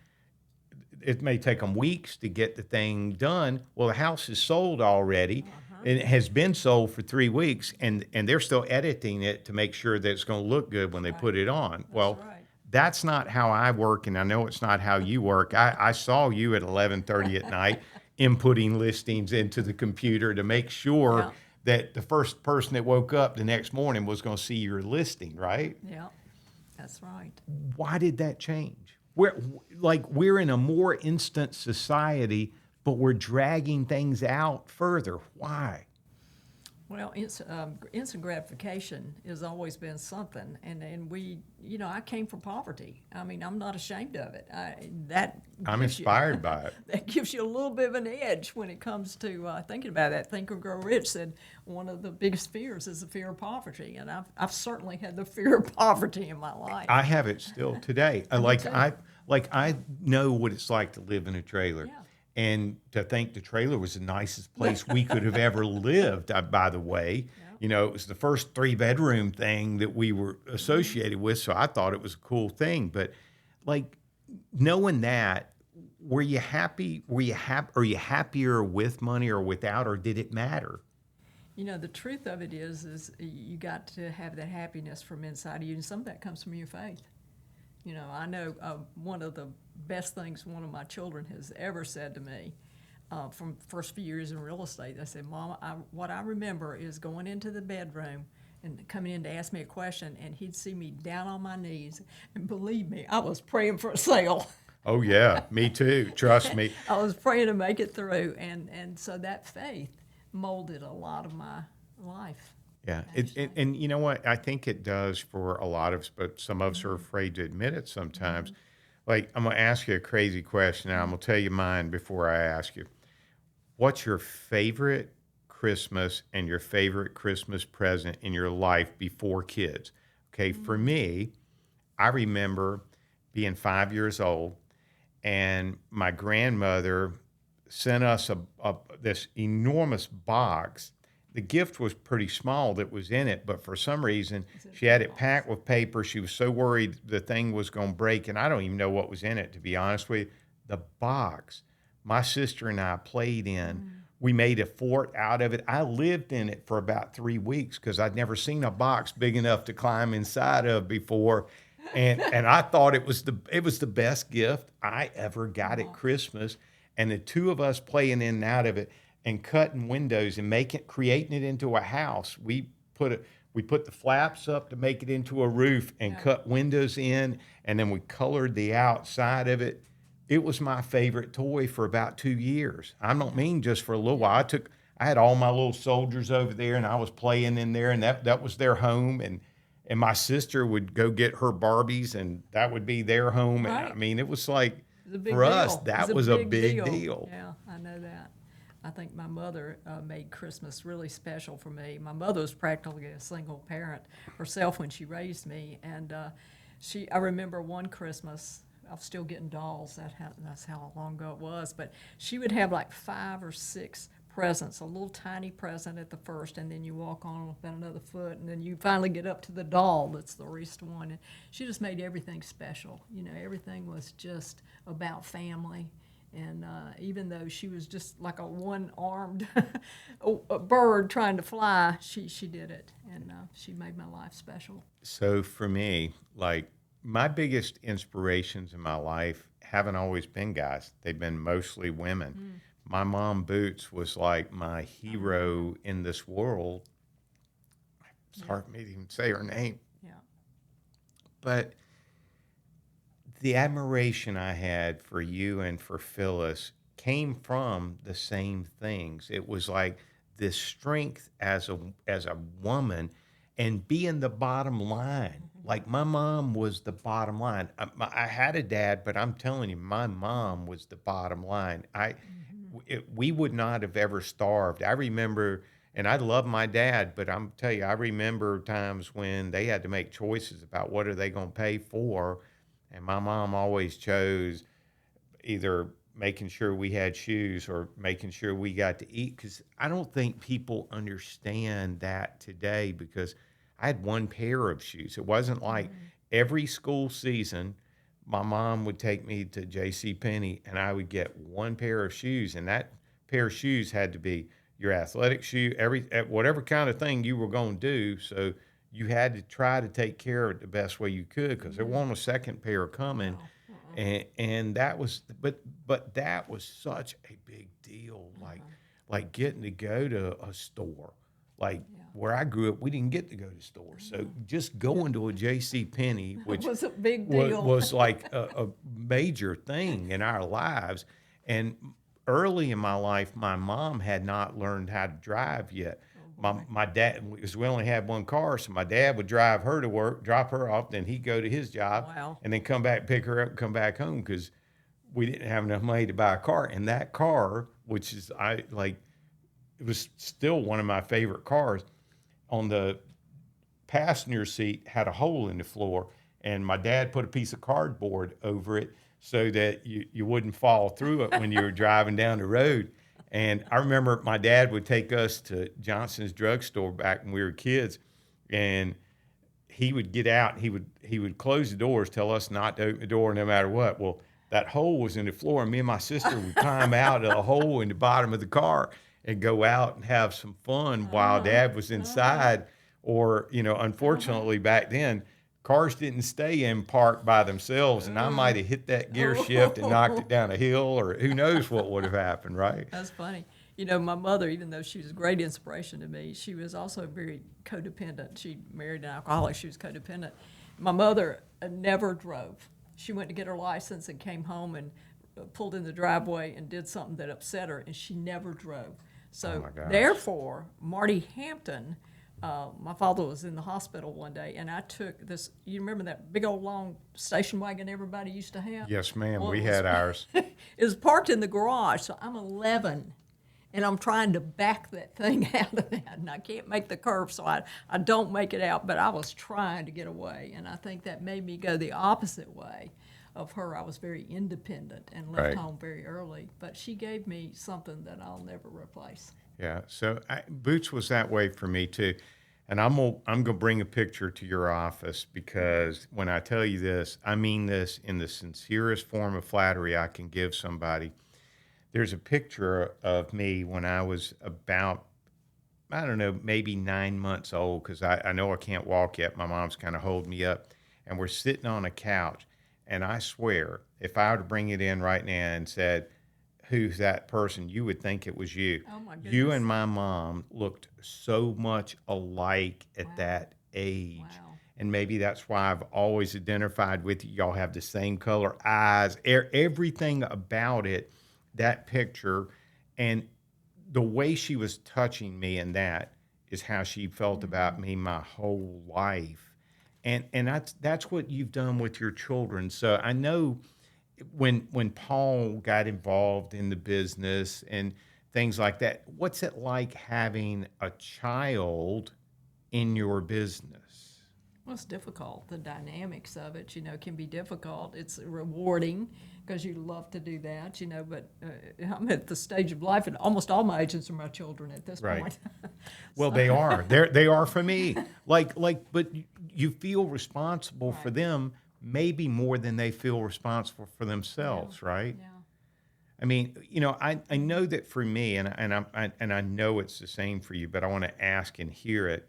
it may take them weeks to get the thing done. Well, the house is sold already, and it has been sold for 3 weeks, and they're still editing it to make sure that it's going to look good when they put it on. Well, right. that's not how I work, and I know it's not how you work. I saw you at 11:30 at night inputting listings into the computer to make sure Yeah. that the first person that woke up the next morning was going to see your listing, right? Yeah, that's right. Why did that change? We're in a more instant society, but we're dragging things out further. Why? Well, instant gratification has always been something, and we, I came from poverty. I mean, I'm not ashamed of it. I'm inspired by it. That gives you a little bit of an edge when it comes to thinking about that. Think or Grow Rich said one of the biggest fears is the fear of poverty, and I've certainly had the fear of poverty in my life. I have it still today. I know what it's like to live in a trailer. Yeah. And to think the trailer was the nicest place we could have ever lived, by the way. It was the first 3-bedroom thing that we were associated with, so I thought it was a cool thing. But like knowing that, were you happy? Are you happier with money or without, or did it matter? The truth of it is you got to have that happiness from inside of you, and some of that comes from your faith. I know one of the best things one of my children has ever said to me from the first few years in real estate. They said, Mom, what I remember is going into the bedroom and coming in to ask me a question, and he'd see me down on my knees, and believe me, I was praying for a sale. Oh yeah, me too. Trust me. I was praying to make it through, and so that faith molded a lot of my life. Yeah, Actually. and you know what? I think it does for a lot of us, but some of us are afraid to admit it sometimes. Like, I'm going to ask you a crazy question. Now, I'm going to tell you mine before I ask you. What's your favorite Christmas and your favorite Christmas present in your life before kids? Okay, for me, I remember being 5 years old, and my grandmother sent us this enormous box. The gift was pretty small that was in it, but for some reason she had it packed with paper. She was so worried the thing was going to break, and I don't even know what was in it, to be honest with you. The box my sister and I played in, we made a fort out of it. I lived in it for about 3 weeks because I'd never seen a box big enough to climb inside of before. And I thought it was the best gift I ever got at Christmas. And the two of us playing in and out of it and cutting windows and creating it into a house. We put the flaps up to make it into a roof and cut windows in, and then we colored the outside of it. It was my favorite toy for about 2 years. I don't mean just for a little while. I had all my little soldiers over there, and I was playing in there, and that was their home. And my sister would go get her Barbies, and that would be their home. And I mean, it was like, for us, that was a big deal. Yeah, I know that. I think my mother made Christmas really special for me. My mother was practically a single parent herself when she raised me, and I remember one Christmas, I was still getting dolls. That's how long ago it was. But she would have like 5 or 6 presents, a little tiny present at the first, and then you walk on about another foot, and then you finally get up to the doll that's the least one. And she just made everything special. Everything was just about family. And even though she was just like a one-armed a bird trying to fly, she did it, and she made my life special. So for me, like, my biggest inspirations in my life haven't always been guys. They've been mostly women. My mom, Boots, was like my hero in this world. It's hard for me to even say her name. Yeah. But the admiration I had for you and for Phyllis came from the same things. It was like this strength as a woman and being the bottom line. Like, my mom was the bottom line. I had a dad, but I'm telling you, my mom was the bottom line. We would not have ever starved. I remember, and I love my dad, but I'm tell you, I remember times when they had to make choices about what are they going to pay for, and my mom always chose either making sure we had shoes or making sure we got to eat, because I don't think people understand that today, because I had one pair of shoes. It wasn't like every school season my mom would take me to J.C. Penney and I would get one pair of shoes, and that pair of shoes had to be your athletic shoe, whatever kind of thing you were going to do. So you had to try to take care of it the best way you could, because there wasn't a second pair coming. And that was, but that was such a big deal. Like getting to go to a store, like where I grew up, we didn't get to go to stores. So just going to a J.C. Penney, which was a big deal, was like a major thing in our lives. And early in my life, my mom had not learned how to drive yet. My dad, because we only had one car, so my dad would drive her to work, drop her off, then he'd go to his job, and then come back, pick her up, and come back home, because we didn't have enough money to buy a car. And that car, which is it was still one of my favorite cars, on the passenger seat had a hole in the floor, and my dad put a piece of cardboard over it so that you wouldn't fall through it when you were driving down the road. And I remember my dad would take us to Johnson's drugstore back when we were kids, and he would get out, he would close the doors, tell us not to open the door no matter what. Well, that hole was in the floor, and me and my sister would climb out of the hole in the bottom of the car. and go out and have some fun while dad was inside. Or, unfortunately back then, cars didn't stay in park by themselves, and I might have hit that gear shift and knocked it down a hill, or who knows what would have happened, right? That's funny. You know, my mother, even though she was a great inspiration to me, she was also very codependent. She married an alcoholic. She was codependent. My mother never drove. She went to get her license and came home and pulled in the driveway and did something that upset her, and she never drove. So my gosh. therefore, Marti Hampton, my father was in the hospital one day, and I took this. You remember that big old long station wagon everybody used to have? Yes, ma'am. Well, We it was- had ours. It was parked in the garage, so I'm 11, and I'm trying to back that thing out of that, and I can't make the curve, so I don't make it out, but I was trying to get away, and I think that made me go the opposite way of her. I was very independent and left Right. home very early, but she gave me something that I'll never replace. Yeah. So Boots was that way for me too. And I'm gonna bring a picture to your office, because when I tell you this, I mean this in the sincerest form of flattery I can give somebody. There's a picture of me when I was about, I don't know, maybe 9 months old, because I know I can't walk yet. My mom's kind of holding me up, and we're sitting on a couch. And I swear, if I were to bring it in right now and said, "Who's that person?" you would think it was you. Oh, my You goodness. and my mom looked so much alike at Wow. that age. Wow. And maybe that's why I've always identified with you. Y'all have the same color eyes, everything about it, that picture. And the way she was touching me in that is how she felt about me my whole life. And that's what you've done with your children. So I know when Paul got involved in the business and things like that, what's it like having a child in your business? Well, it's difficult. The dynamics of it, can be difficult. It's rewarding because you love to do that, but I'm at the stage of life, and almost all my agents are my children at this Right. point. Well, they are. They are for me. But you feel responsible for Right. them maybe more than they feel responsible for themselves, right? Yeah. I mean, I know that for me, and I know it's the same for you, but I want to ask and hear it.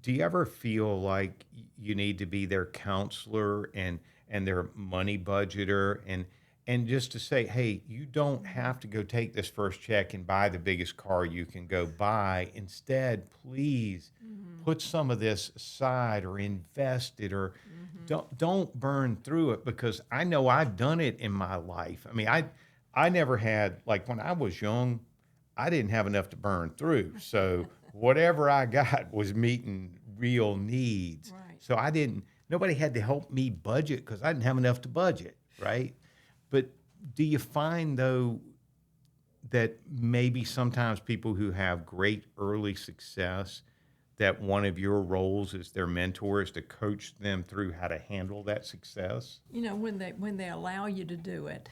Do you ever feel like you need to be their counselor and their money budgeter, and just to say, hey, you don't have to go take this first check and buy the biggest car you can go buy. Instead, please put some of this aside or invest it, or don't burn through it, because I know I've done it in my life. I mean, I never had, like, when I was young, I didn't have enough to burn through. So whatever I got was meeting real needs. Right. So nobody had to help me budget because I didn't have enough to budget, right? But do you find, though, that maybe sometimes people who have great early success, that one of your roles as their mentor is to coach them through how to handle that success? When they allow you to do it,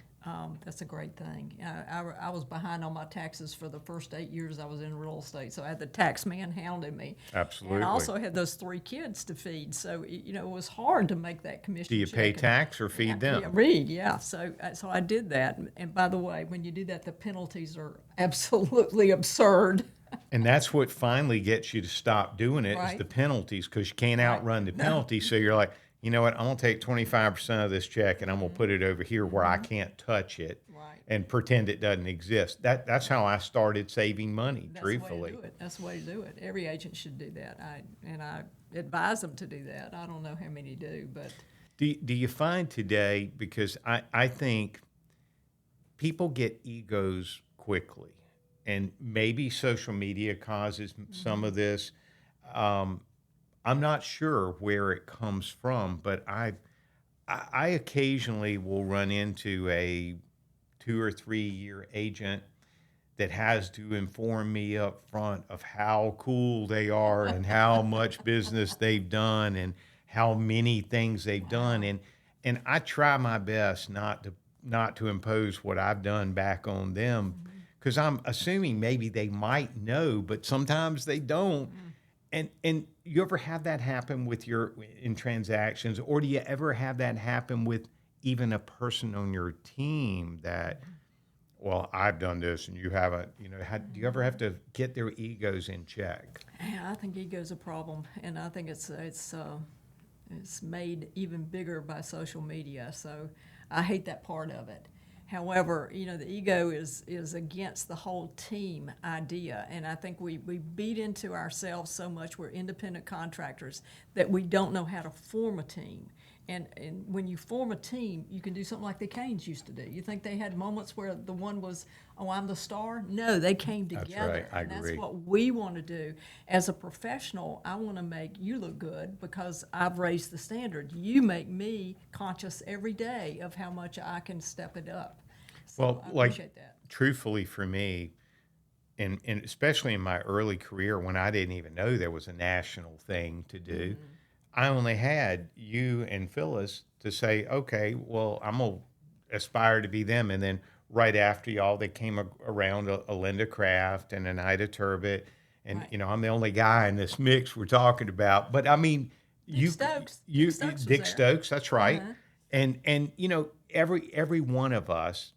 that's a great thing. I was behind on my taxes for the first 8 years I was in real estate, so I had the tax man hounding me. Absolutely. And I also had those 3 kids to feed, so it was hard to make that commission. Do you pay check. tax or feed them? Yeah, read, yeah. So I did that. And by the way, when you do that, the penalties are absolutely absurd. And that's what finally gets you to stop doing it, is Right. the penalties, because you can't outrun the penalties. So you're like, you know what, I'm going to take 25% of this check and I'm going to put it over here where I can't touch it, Right. and pretend it doesn't exist. That's how I started saving money, That's the way truthfully. to do it. That's the way to do it. Every agent should do that. I advise them to do that. I don't know how many do, but Do you find today, because I think people get egos quickly, and maybe social media causes some of this. I'm not sure where it comes from, but I occasionally will run into a 2 or 3 year agent that has to inform me up front of how cool they are and how much business they've done and how many things they've done. And I try my best not to impose what I've done back on them, because I'm assuming maybe they might know, but sometimes they don't. And you ever have that happen in transactions, or do you ever have that happen with even a person on your team that well, I've done this and you haven't, you know, do you ever have to get their egos in check? Yeah, I think ego's a problem, and I think it's made even bigger by social media. So I hate that part of it. However, you know, the ego is against the whole team idea, and I think we beat into ourselves so much. We're independent contractors that we don't know how to form a team. And when you form a team, you can do something like the Canes used to do. You think they had moments where the one was, oh, I'm the star? No, they came That's together. right. I And that's agree. what we want to do. As a professional, I want to make you look good because I've raised the standard. You make me conscious every day of how much I can step it up. So Well, I like, appreciate that. truthfully for me, and especially in my early career when I didn't even know there was a national thing to do, I only had you and Phyllis to say, okay, well, I'm going to aspire to be them. And then right after y'all, they came around a Linda Craft and an Ida Turbot. And, Right. you know, I'm the only guy in this mix we're talking about. But I mean, Dick Stokes. you, Dick Stokes was Dick there. Stokes, that's right. Uh-huh. And, you know, every one of us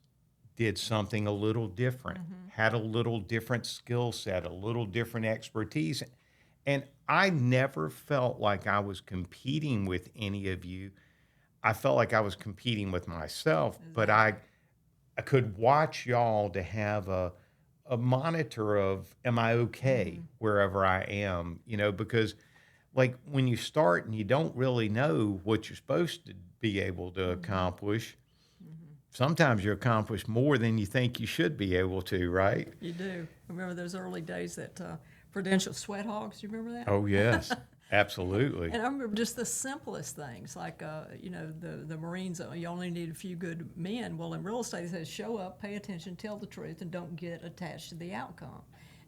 did something a little different, had a little different skill set, a little different expertise. And I never felt like I was competing with any of you. I felt like I was competing with myself, but Exactly. I could watch y'all to have a monitor of, am I okay wherever I am? You know, because like when you start and you don't really know what you're supposed to be able to accomplish, sometimes you accomplish more than you think you should be able to, right? You do. Remember those early days that Prudential Sweat Hogs? You remember that? Oh, yes, absolutely. And I remember just the simplest things, like you know, the Marines. You only need a few good men. Well, in real estate, it says show up, pay attention, tell the truth, and don't get attached to the outcome.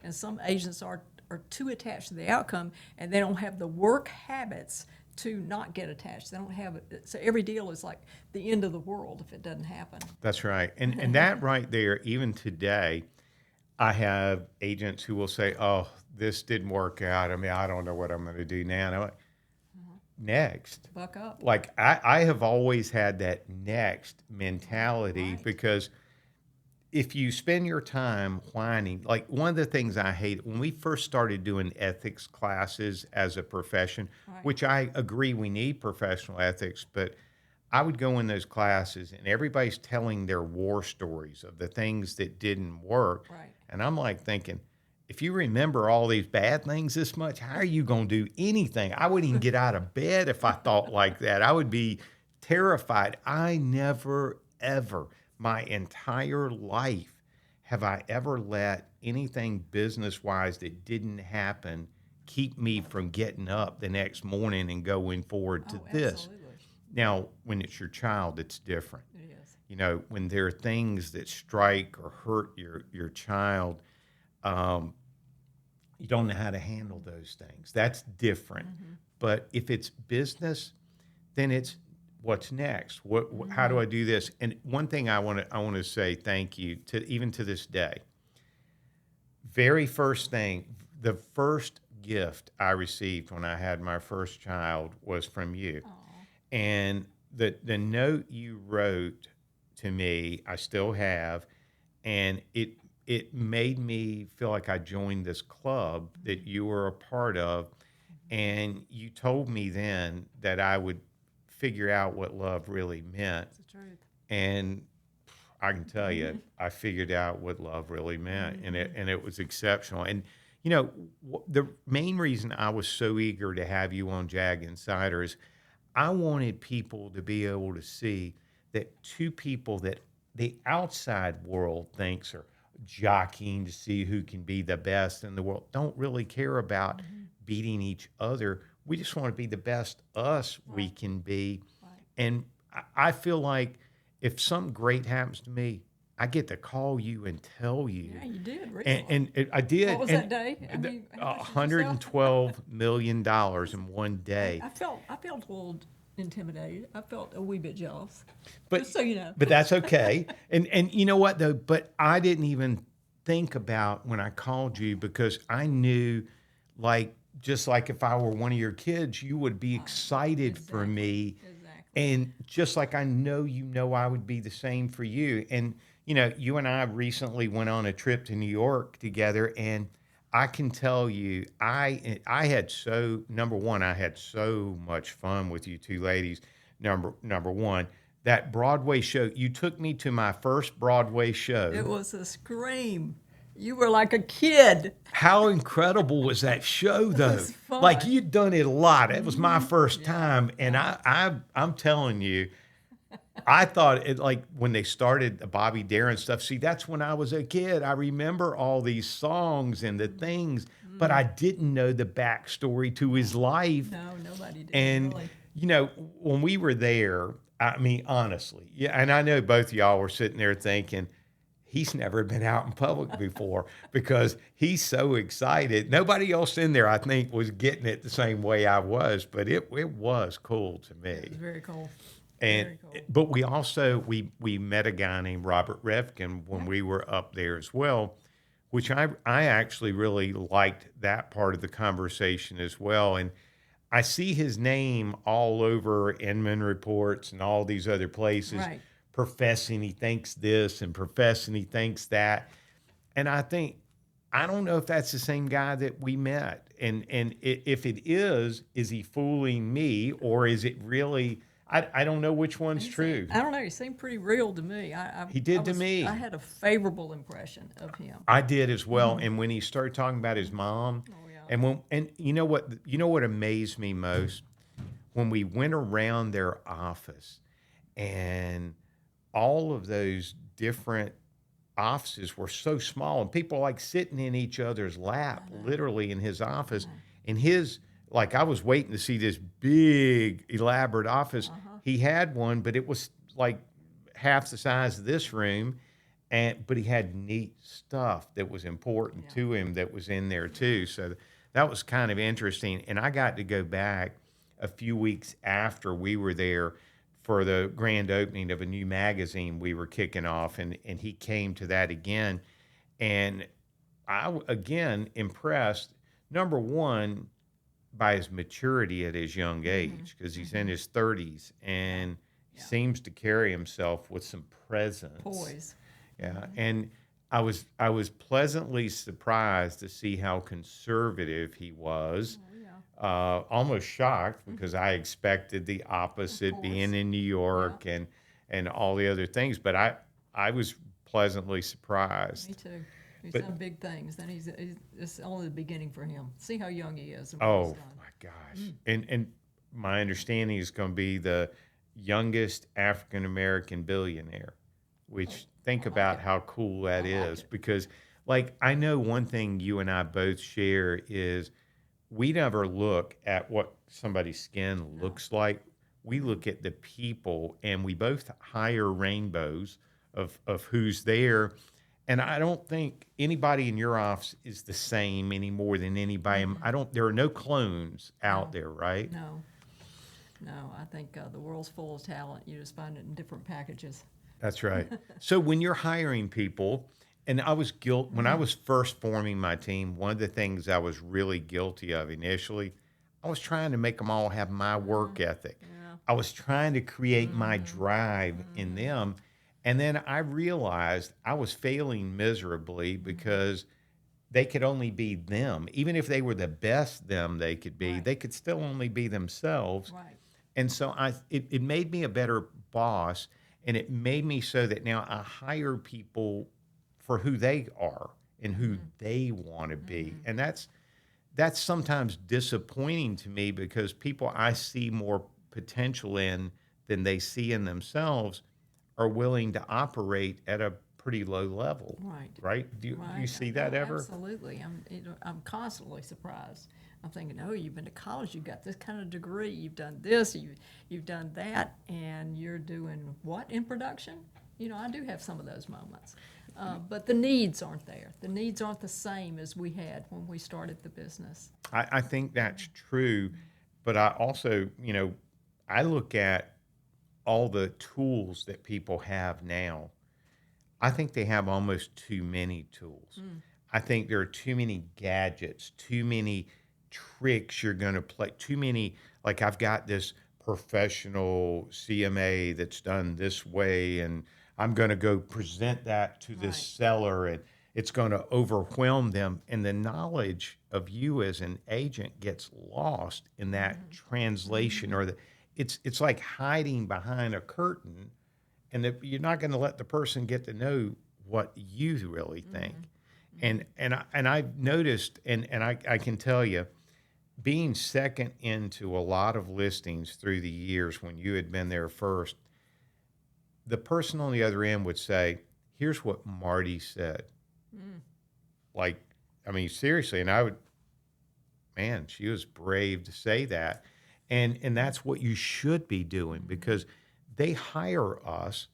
And some agents are too attached to the outcome, and they don't have the work habits to not get attached. They don't have it. So every deal is like the end of the world if it doesn't happen. That's right. And that right there, even today, I have agents who will say, "Oh, this didn't work out. I mean, I don't know what I'm going to do now." And I'm like, next. Buck up. Like I have always had that next mentality Right. because if you spend your time whining, like one of the things I hate when we first started doing ethics classes as a profession, Right. which I agree we need professional ethics, but I would go in those classes and everybody's telling their war stories of the things that didn't work. Right. And I'm like thinking, if you remember all these bad things this much, how are you going to do anything? I wouldn't even get out of bed if I thought like that. I would be terrified. I never, ever, my entire life, have I ever let anything business wise that didn't happen keep me from getting up the next morning and going forward to Oh, this. absolutely. Now, when it's your child, it's different. It is. You know, when there are things that strike or hurt your child, um, you don't know how to handle those things. That's different. But if it's business, then it's what's next. How do I do this? And one thing I want to say thank you to even to this day. Very first thing, the first gift I received when I had my first child was from you. And the note you wrote to me, I still have, and it made me feel like I joined this club that you were a part of, and you told me then that I would figure out what love really meant, It's the truth. and I can tell you, I figured out what love really meant, and it was exceptional. And you know, the main reason I was so eager to have you on Jag Insider is I wanted people to be able to see that two people that the outside world thinks are jockeying to see who can be the best in the world don't really care about beating each other. We just want to be the best us we can be. Right. And I feel like if something great happens to me, I get to call you and tell you. Yeah, you did recently. I did. What was and that day? I mean, how much did you sell? $112 million in one day. I felt a little intimidated. I felt a wee bit jealous. But Just so you know. but that's okay. And you know what though? But I didn't even think about when I called you because I knew, like just like if I were one of your kids, you would be excited for Exactly. me. Exactly. And just like I know, I would be the same for you. And, you and I recently went on a trip to New York together, and I can tell you, I had number one, I had so much fun with you two ladies. Number one, that Broadway show, you took me to my first Broadway show. It was a scream. You were like a kid. How incredible was that show, though? was fun. Like, you'd done it a lot. It was my first Yeah. time, and I'm telling you, I thought it, like when they started the Bobby Darin stuff. See, that's when I was a kid. I remember all these songs and the things, but I didn't know the backstory to his life. No, nobody did. And really. when we were there, I mean, honestly, yeah, and I know both of y'all were sitting there thinking, he's never been out in public before because he's so excited. Nobody else in there, I think, was getting it the same way I was, but it was cool to me. It was very cool. And Very cool. but we also we met a guy named Robert Refkin when we were up there as well, which I actually really liked that part of the conversation as well. And I see his name all over Inman Reports and all these other places, Right. professing he thinks this and professing he thinks that. And I think, I don't know if that's the same guy that we met. And if it is he fooling me, or is it really, I don't know which one's true. I don't know. He seemed pretty real to me. He did to me. I had a favorable impression of him. I did as well. And when he started talking about his mom, yeah. and you know what amazed me most? When we went around their office, and all of those different offices were so small, and people like sitting in each other's lap, literally in his office. And his, like, I was waiting to see this big, elaborate office. He had one, but it was like half the size of this room. But he had neat stuff that was important to him that was in there too. So that was kind of interesting. And I got to go back a few weeks after we were there for the grand opening of a new magazine we were kicking off, and he came to that again. And again, impressed, number one, by his maturity at his young age, because he's in his 30s and seems to carry himself with some presence. Poise. Yeah, and I was pleasantly surprised to see how conservative he was. Almost shocked, because I expected the opposite, being in New York and all the other things. But I was pleasantly surprised. Me too. He's done big things. Then it's only the beginning for him. See how young he is. And what Oh he's done. my gosh! And my understanding is going to be the youngest African American billionaire. Which, think about how cool that is, because, like, I know one thing you and I both share is we never look at what somebody's skin looks like. We look at the people, and we both hire rainbows of who's there. And I don't think anybody in your office is the same any more than anybody. There are no clones out there, right? No. I think the world's full of talent. You just find it in different packages. That's right. So when you're hiring people, and when I was first forming my team, one of the things I was really guilty of initially, I was trying to make them all have my work ethic. I was trying to create my drive in them. And then I realized I was failing miserably because they could only be them. Even if they were the best them they could be, they could still only be themselves. Right. And so it made me a better boss, and it made me so that now I hire people for who they are and who they want to be. And that's sometimes disappointing to me, because people I see more potential in than they see in themselves are willing to operate at a pretty low level. Right? Do you see that ever? Absolutely. I'm constantly surprised. I'm thinking, oh, you've been to college, you've got this kind of degree, you've done this, you've done that, and you're doing what in production? I do have some of those moments. But the needs aren't there. The needs aren't the same as we had when we started the business. I think that's true, but I also, I look at all the tools that people have now. I think they have almost too many tools. I think there are too many gadgets, too many tricks you're going to play, too many. Like, I've got this professional CMA that's done this way, and I'm going to go present that to this Right. seller, and it's going to overwhelm them. And the knowledge of you as an agent gets lost in that translation, or it's like hiding behind a curtain, and you're not going to let the person get to know what you really think. And I've noticed, and I can tell you, being second into a lot of listings through the years when you had been there first, the person on the other end would say, "Here's what Marty said." Like, I mean, seriously, and I would, man, she was brave to say that, and that's what you should be doing because they hire us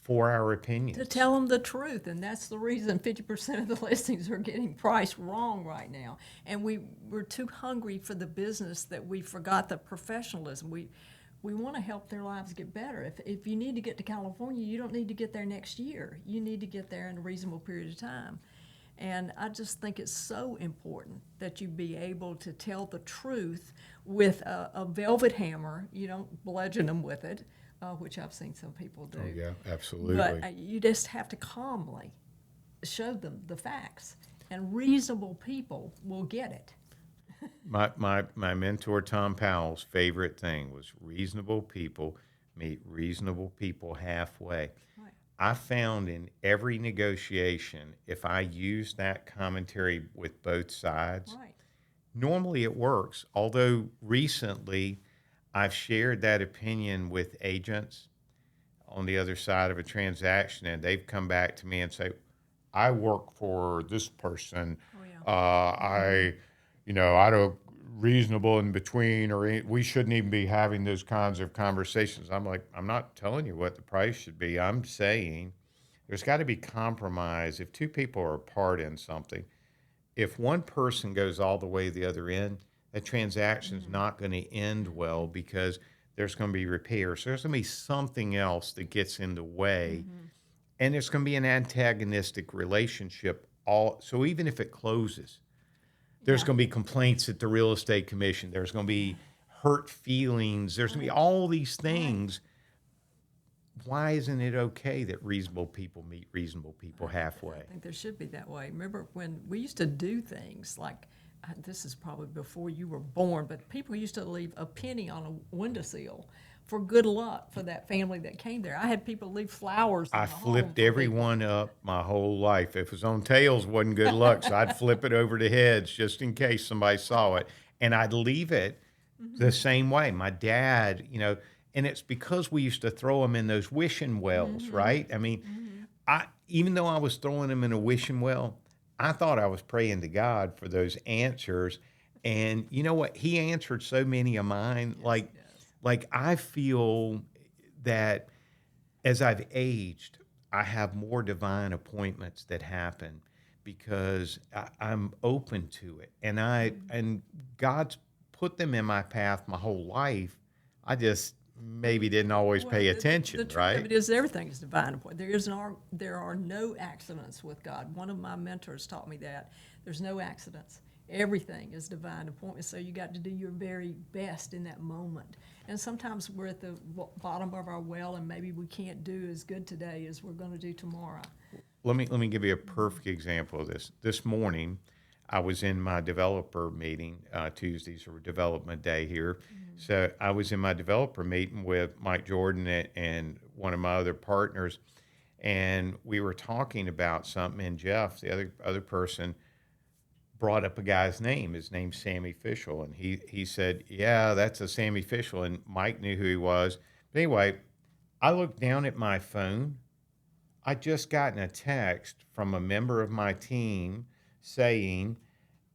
for our To opinions. tell them the truth, and that's the reason 50% of the listings are getting priced wrong right now. And we're too hungry for the business that we forgot the professionalism. We want to help their lives get better. If you need to get to California, you don't need to get there next year. You need to get there in a reasonable period of time. And I just think it's so important that you be able to tell the truth with a velvet hammer. You don't bludgeon them with it, which I've seen some people do. Oh, yeah, absolutely. But you just have to calmly show them the facts, and reasonable people will get it. My mentor Tom Powell's favorite thing was reasonable people meet reasonable people halfway. Right. I found in every negotiation, if I use that commentary with both sides, Right. normally it works. Although recently I've shared that opinion with agents on the other side of a transaction, and they've come back to me and say, "I work for this person. Oh, yeah. I don't reasonable in between, or we shouldn't even be having those kinds of conversations." I'm like, I'm not telling you what the price should be. I'm saying there's got to be compromise. If two people are apart in something, if one person goes all the way to the other end, that transaction's not going to end well because there's going to be repairs. So there's going to be something else that gets in the way, and there's going to be an antagonistic relationship. So even if it closes, there's Yeah. going to be complaints at the real estate commission. There's going to be hurt feelings. There's going to be all these things. Why isn't it okay that reasonable people meet reasonable people halfway? I think there should be that way. Remember when we used to do things like, this is probably before you were born, but people used to leave a penny on a windowsill for good luck for that family that came there. I had people leave flowers in I the home flipped for every people. one up my whole life. If it was on tails, wasn't good luck, so I'd flip it over to heads just in case somebody saw it, and I'd leave it the same way. My dad, and it's because we used to throw them in those wishing wells, right? I mean, I even though I was throwing them in a wishing well, I thought I was praying to God for those answers, and you know what? He answered so many of mine. Like, Yes. like I feel that as I've aged, I have more divine appointments that happen because I'm open to it, and God's put them in my path my whole life. I just maybe didn't always Well, pay the attention, truth of right? it is everything is divine appointment. There are no accidents with God. One of my mentors taught me that. There's no accidents. Everything is divine appointment. So you got to do your very best in that moment. And sometimes we're at the bottom of our well, and maybe we can't do as good today as we're going to do tomorrow. Let me give you a perfect example of this. This morning, I was in my developer meeting. Tuesdays are development day here, so I was in my developer meeting with Mike Jordan and one of my other partners, and we were talking about something. And Jeff, the other person, brought up a guy's name. His name's Sammy Fishel, and he said, "Yeah, that's a Sammy Fishel." And Mike knew who he was. But anyway, I looked down at my phone. I just gotten a text from a member of my team saying,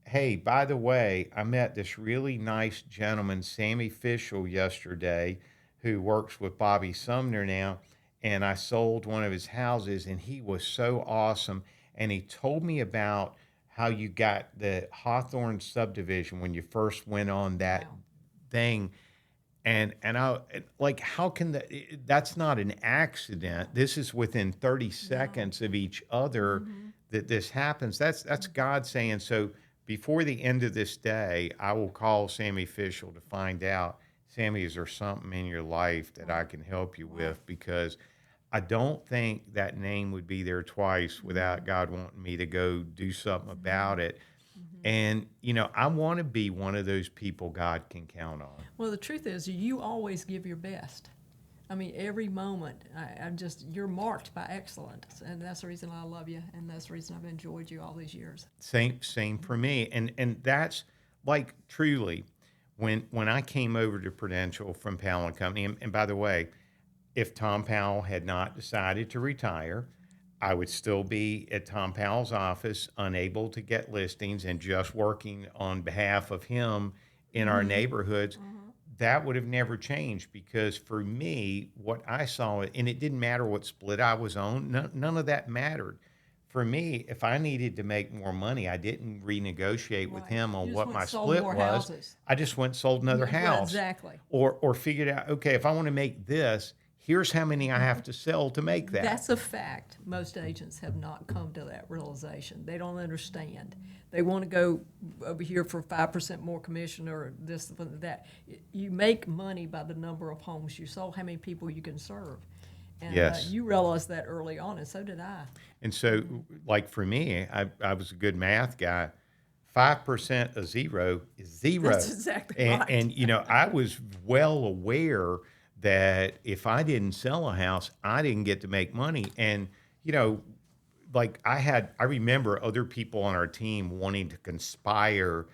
"Hey, by the way, I met this really nice gentleman, Sammy Fishel, yesterday, who works with Bobby Sumner now, and I sold one of his houses, and he was so awesome. And he told me about how you got the Hawthorne subdivision when you first went on that Wow. thing." And I like, how can that's not an accident. This is within 30 seconds of each other that this happens. That's God saying, so before the end of this day, I will call Sammy Fishel to find out. Sammy, is there something in your life that I can help you with? Because I don't think that name would be there twice without God wanting me to go do something about it. And, I want to be one of those people God can count on. Well, the truth is, you always give your best. I mean, every moment, you're marked by excellence, and that's the reason I love you, and that's the reason I've enjoyed you all these years. Same for me. And that's like truly when I came over to Prudential from Powell and Company, and by the way, if Tom Powell had not decided to retire, I would still be at Tom Powell's office, unable to get listings and just working on behalf of him in our neighborhoods. That would have never changed because for me, what I saw, and it didn't matter what split I was on, none of that mattered. For me, if I needed to make more money, I didn't renegotiate with Right. him You on just what went my and sold split more was. houses. I just went and sold another Well, house. exactly. Or figured out, okay, if I want to make this, here's how many I have to sell to make that. That's a fact. Most agents have not come to that realization. They don't understand. They want to go over here for 5% more commission or this, that. You make money by the number of homes you sold, how many people you can serve. And Yes. you realized that early on, and so did I. And so, like for me, I was a good math guy. 5% of zero is zero. That's exactly and, right. And I was well aware that if I didn't sell a house, I didn't get to make money. And you know, I remember other people on our team wanting to conspire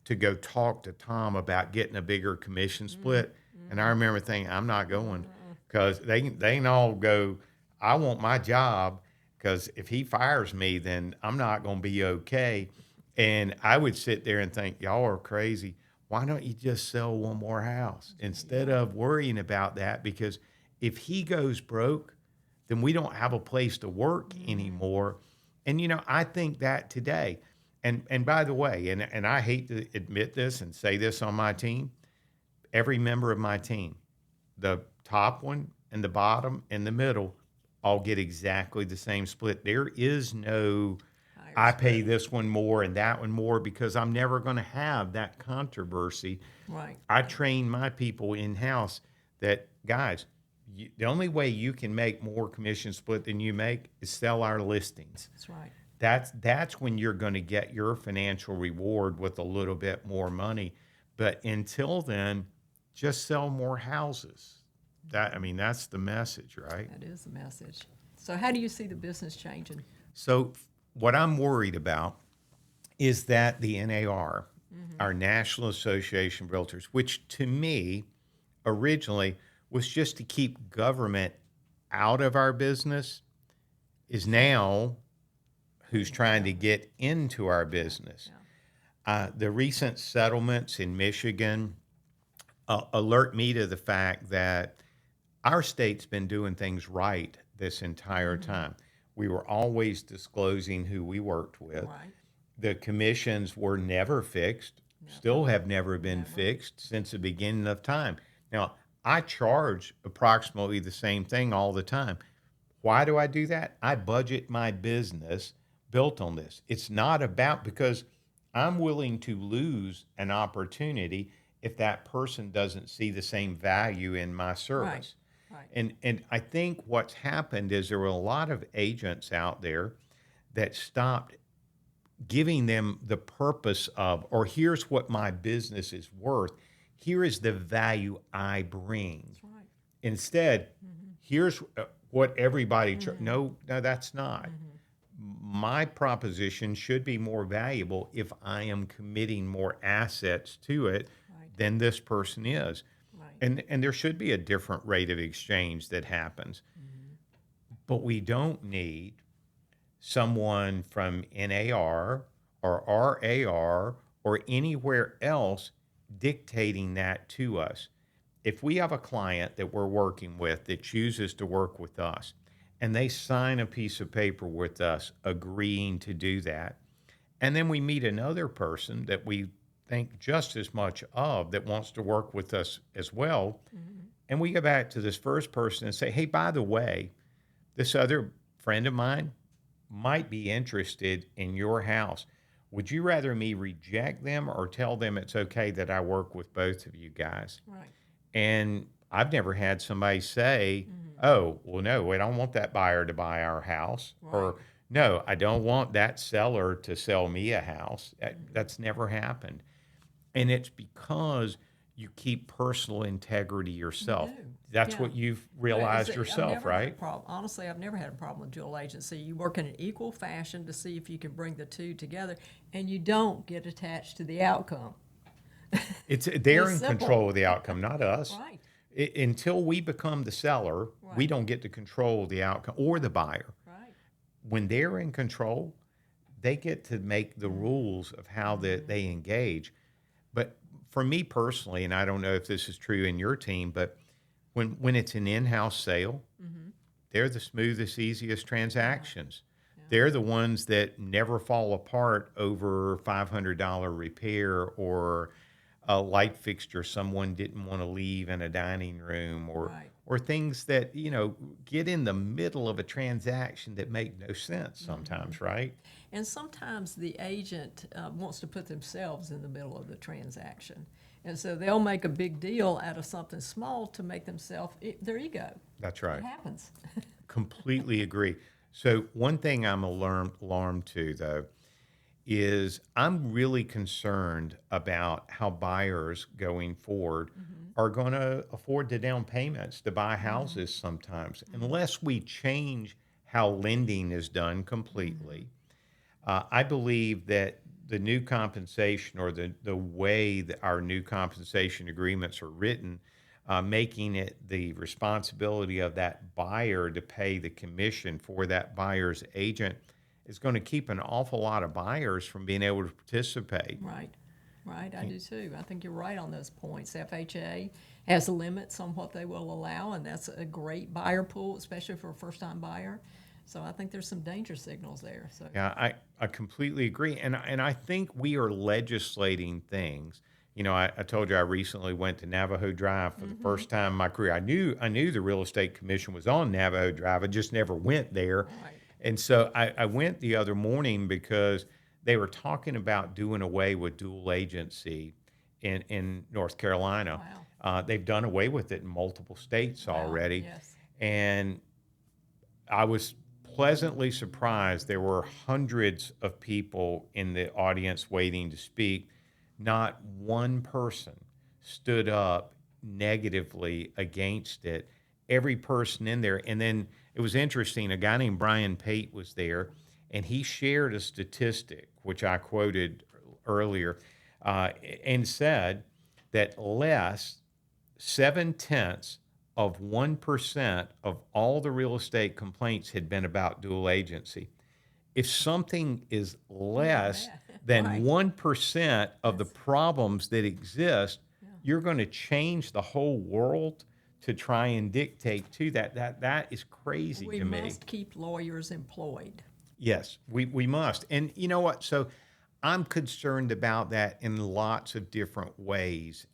to go talk to Tom about getting a bigger commission split. And I remember thinking, I'm not going because they can all go, I want my job because if he fires me, then I'm not going to be okay. And I would sit there and think, y'all are crazy. Why don't you just sell one more house instead of worrying about that? Because if he goes broke, then we don't have a place to work anymore. And I think that today. And by the way, and I hate to admit this and say this on my team, every member of my team, the top one and the bottom and the middle, all get exactly the same split. There is no I pay this one more and that one more because I'm never going to have that controversy. Right. I train my people in-house that, guys, the only way you can make more commission split than you make is sell our listings. That's right. That's when you're going to get your financial reward with a little bit more money. But until then, just sell more houses. That's the message, right? That is the message. So how do you see the business changing? So what I'm worried about is that the NAR, our National Association of Realtors, which to me originally was just to keep government out of our business, is now who's trying to get into our business. The recent settlements in Michigan alert me to the fact that our state's been doing things right this entire time. We were always disclosing who we worked with. Right. The commissions were never fixed, still have never been fixed since the beginning of time. Now, I charge approximately the same thing all the time. Why do I do that? I budget my business built on this. It's not about because I'm willing to lose an opportunity if that person doesn't see the same value in my service. Right. And I think what's happened is there were a lot of agents out there that stopped giving them the purpose of, or here's what my business is worth. Here is the value I bring. That's right. Instead, here's what everybody, no, that's not. My proposition should be more valuable if I am committing more assets to it than this person is. Right. And there should be a different rate of exchange that happens. But we don't need someone from NAR or RAR or anywhere else dictating that to us. If we have a client that we're working with that chooses to work with us and they sign a piece of paper with us agreeing to do that, and then we meet another person that we think just as much of that wants to work with us as well, and we go back to this first person and say, hey, by the way, this other friend of mine might be interested in your house. Would you rather me reject them or tell them it's okay that I work with both of you guys? Right. And I've never had somebody say, oh, well, no, we don't want that buyer to buy our house. Right. Or, no, I don't want that seller to sell me a house. That's never happened. And it's because you keep personal integrity You do. yourself. That's Yeah. what you've It's, realized I've yourself, never had a right? problem. Honestly, I've never had a problem with dual agency. You work in an equal fashion to see if you can bring the two together, and you don't get attached to the outcome. They're It's in simple. control of the outcome, not us. Right. Until we become the seller, we Right. don't get to control the outcome or the buyer. Right. When they're in control, they get to make the rules of how they engage. But for me personally, and I don't know if this is true in your team, but when it's an in-house sale, they're the smoothest, easiest transactions. They're the ones that never fall apart over $500 repair or a light fixture someone didn't want to leave in a dining room Right. or things that, get in the middle of a transaction that make no sense sometimes, right? And sometimes the agent wants to put themselves in the middle of the transaction. And so they'll make a big deal out of something small to make themselves their ego. That's It right. happens. Completely agree. So one thing I'm alarmed to though is I'm really concerned about how buyers going forward are going to afford the down payments to buy houses sometimes unless we change how lending is done completely. I believe that the new compensation or the way that our new compensation agreements are written, making it the responsibility of that buyer to pay the commission for that buyer's agent is going to keep an awful lot of buyers from being able to participate. Right, right, I do too. I think you're right on those points. FHA has limits on what they will allow, and that's a great buyer pool, especially for a first-time buyer. So I think there's some danger signals there, so. Yeah, I completely agree. And I think we are legislating things. I told you I recently went to Navajo Drive for the first time in my career. I knew the real estate commission was on Navajo Drive. I just never went there. Right. And so I went the other morning because they were talking about doing away with dual agency in North Carolina. Wow. They've done away with it in multiple states Wow, already. yes. And I was pleasantly surprised. There were hundreds of people in the audience waiting to speak. Not one person stood up negatively against it. Every person in there. And then it was interesting. A guy named Brian Pate was there, and he shared a statistic, which I quoted earlier, and said that less 7/10 of 1% of all the real estate complaints had been about dual agency. If something is less than Right. 1% of the problems that exist, you're going to change the whole world to try and dictate to that. That is crazy We to me. must keep lawyers employed. Yes, we must. And you know what? So I'm concerned about that in lots of different ways.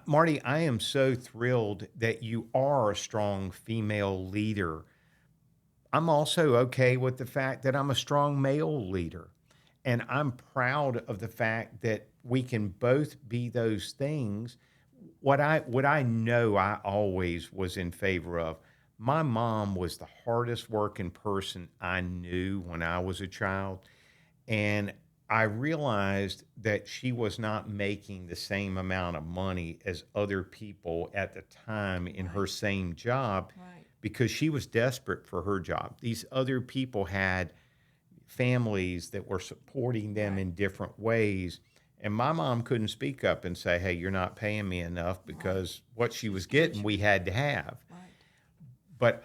Marty, I am so thrilled that you are a strong female leader. I'm also okay with the fact that I'm a strong male leader. And I'm proud of the fact that we can both be those things. What I know I always was in favor of. My mom was the hardest working person I knew when I was a child. And I realized that she was not making the same amount of money as other people at the time in her same job Right. because she was desperate for her job. These other people had families that were supporting them Right. in different ways. And my mom couldn't speak up and say, hey, you're not paying me enough because what she was getting, we had to have. Right. But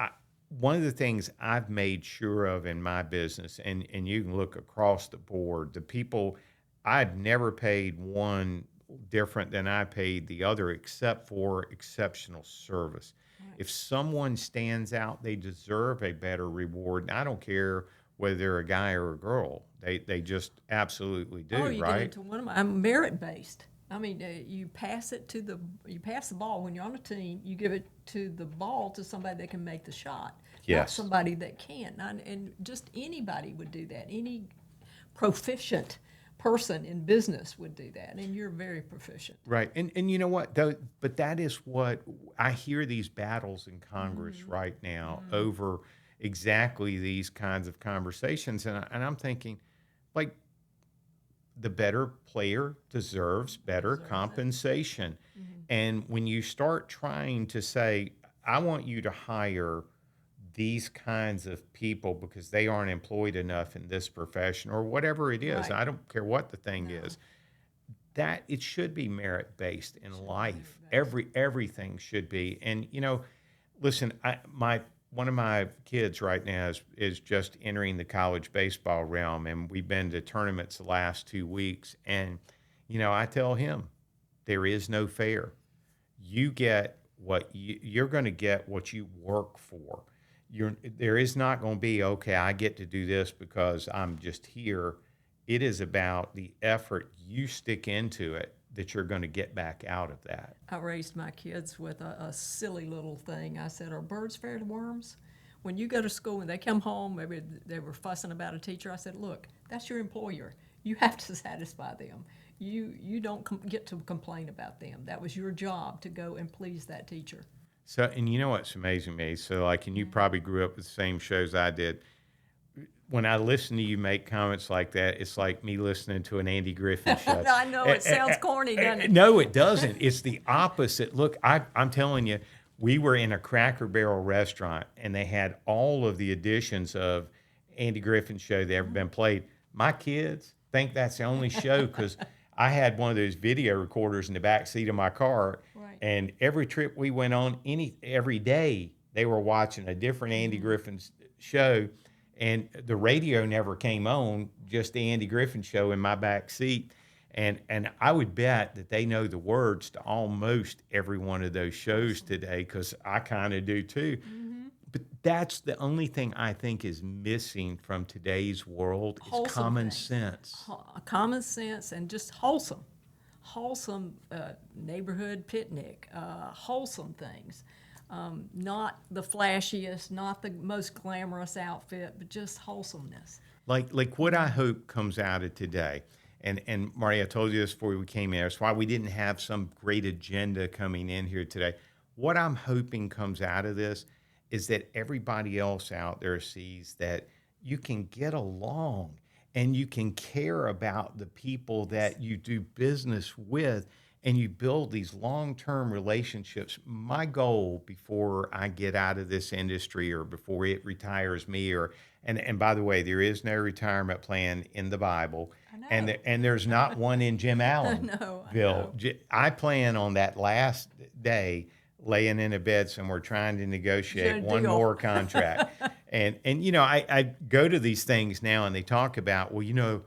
one of the things I've made sure of in my business, and you can look across the board, the people, I'd never paid one different than I paid the other except for exceptional service. Right. If someone stands out, they deserve a better reward. And I don't care whether they're a guy or a girl. They just absolutely do, Oh, you get right? into one of my. I'm merit based. I mean, you pass the ball when you're on a team. You give it to the ball to somebody that can make the shot, not Yes. somebody that can't. And just anybody would do that. Any proficient person in business would do that, and you're very proficient. Right. And you know what, though, but that is what I hear these battles in Congress right now over exactly these kinds of conversations. And I'm thinking, like, the better player deserves better Deserves it. compensation. And when you start trying to say, I want you to hire these kinds of people because they aren't employed enough in this profession or whatever it is, Right. I don't care what the thing No. is, that it should be merit based in life. merit-based. Everything should be. And listen, one of my kids right now is just entering the college baseball realm, and we've been to tournaments the last 2 weeks. And I tell him there is no fair. You get you're going to get what you work for. There is not going to be, okay, I get to do this because I'm just here. It is about the effort you stick into it that you're going to get back out of that. I raised my kids with a silly little thing. I said, are birds fair to worms? When you go to school and they come home, maybe they were fussing about a teacher, I said, look, that's your employer. You have to satisfy them. You don't get to complain about them. That was your job, to go and please that teacher. So, and you know what's amazing me? So, like, and you probably grew up with the same shows I did. When I listen to you make comments like that, it's like me listening to an Andy Griffin show. I know, it sounds corny, doesn't it? No, it doesn't. It's the opposite. Look, I'm telling you, we were in a Cracker Barrel restaurant, and they had all of the editions of Andy Griffin's show that ever been played. My kids think that's the only show because I had one of those video recorders in the back seat of my car, Right. and every trip we went on, every day they were watching a different Andy Griffin's show. And the radio never came on, just the Andy Griffin show in my back seat. And I would bet that they know the words to almost every one of those shows today, because I kind of do too. But that's the only thing I think is missing from today's world is Wholesome common things. sense. Common sense and just wholesome neighborhood picnic, wholesome things. Not the flashiest, not the most glamorous outfit, but just wholesomeness. Like what I hope comes out of today. And Marty, I told you this before we came in. That's why we didn't have some great agenda coming in here today. What I'm hoping comes out of this is that everybody else out there sees that you can get along and you can care about the people that you do business with, and you build these long-term relationships. My goal before I get out of this industry or before it retires me, and by the way, there is no retirement plan in the Bible, I know. and there's not one in Jim Allen. I Bill, I plan on that last day laying in a bed somewhere trying to negotiate Good one deal. more contract. and I go to these things now and they talk about, well,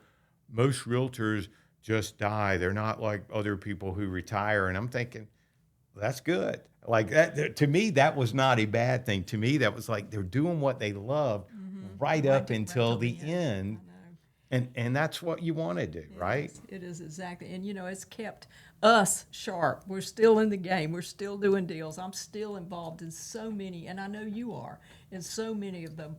most realtors just die. They're not like other people who retire. And I'm thinking, well, that's good. Like that, to me, that was not a bad thing. To me, that was like they're doing what they love right up until the end. I know. And that's what you want to do, right? It is exactly. And, it's kept us sharp. We're still in the game. We're still doing deals. I'm still involved in so many, and I know you are, in so many of the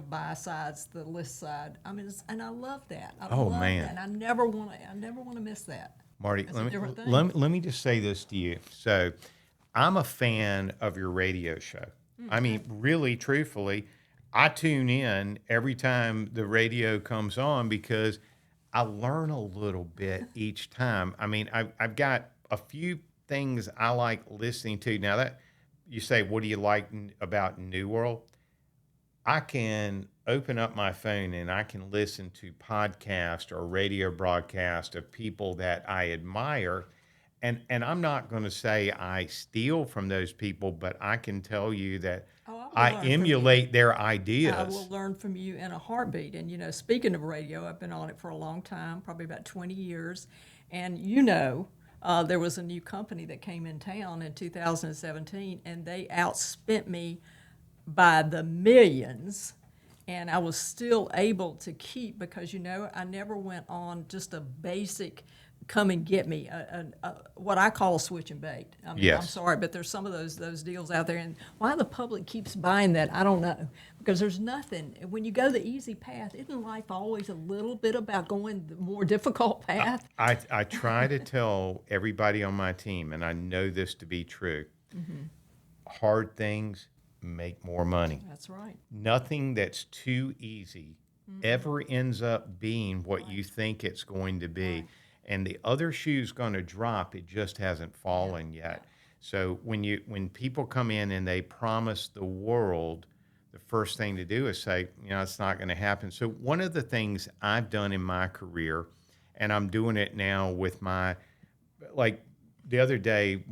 buy sides, the list side. I mean, and I love that. I love man. that. And I never want to miss that. Marty, It's a different thing. let me just say this to you. So I'm a fan of your radio show. I mean, really, truthfully, I tune in every time the radio comes on because I learn a little bit each time. I mean, I've got a few things I like listening to. Now that you say, what do you like about New World? I can open up my phone and I can listen to podcast or radio broadcast of people that I admire. And I'm not going to say I steal from those people, but I can tell you that I I will learn from you. emulate their I ideas. will learn from you in a heartbeat. And, speaking of radio, I've been on it for a long time, probably about 20 years. And, there was a new company that came in town in 2017, and they outspent me by the millions. And I was still able to keep because, I never went on just a basic come and get me, what I call a switch and bait. I mean, I'm Yes. sorry, but there's some of those deals out there, and why the public keeps buying that, I don't know. Because there's nothing. When you go the easy path, isn't life always a little bit about going the more difficult path? I try to tell everybody on my team, and I know this to be true, hard things make more money. That's right. Nothing that's too easy ever ends up being what you think it's going to be. Right. And the other shoe's going to drop. It just hasn't fallen yet. So when people come in and they promise the world, the first thing to do is say, it's not going to happen. So one of the things I've done in my career, and I'm doing it now with like the other day,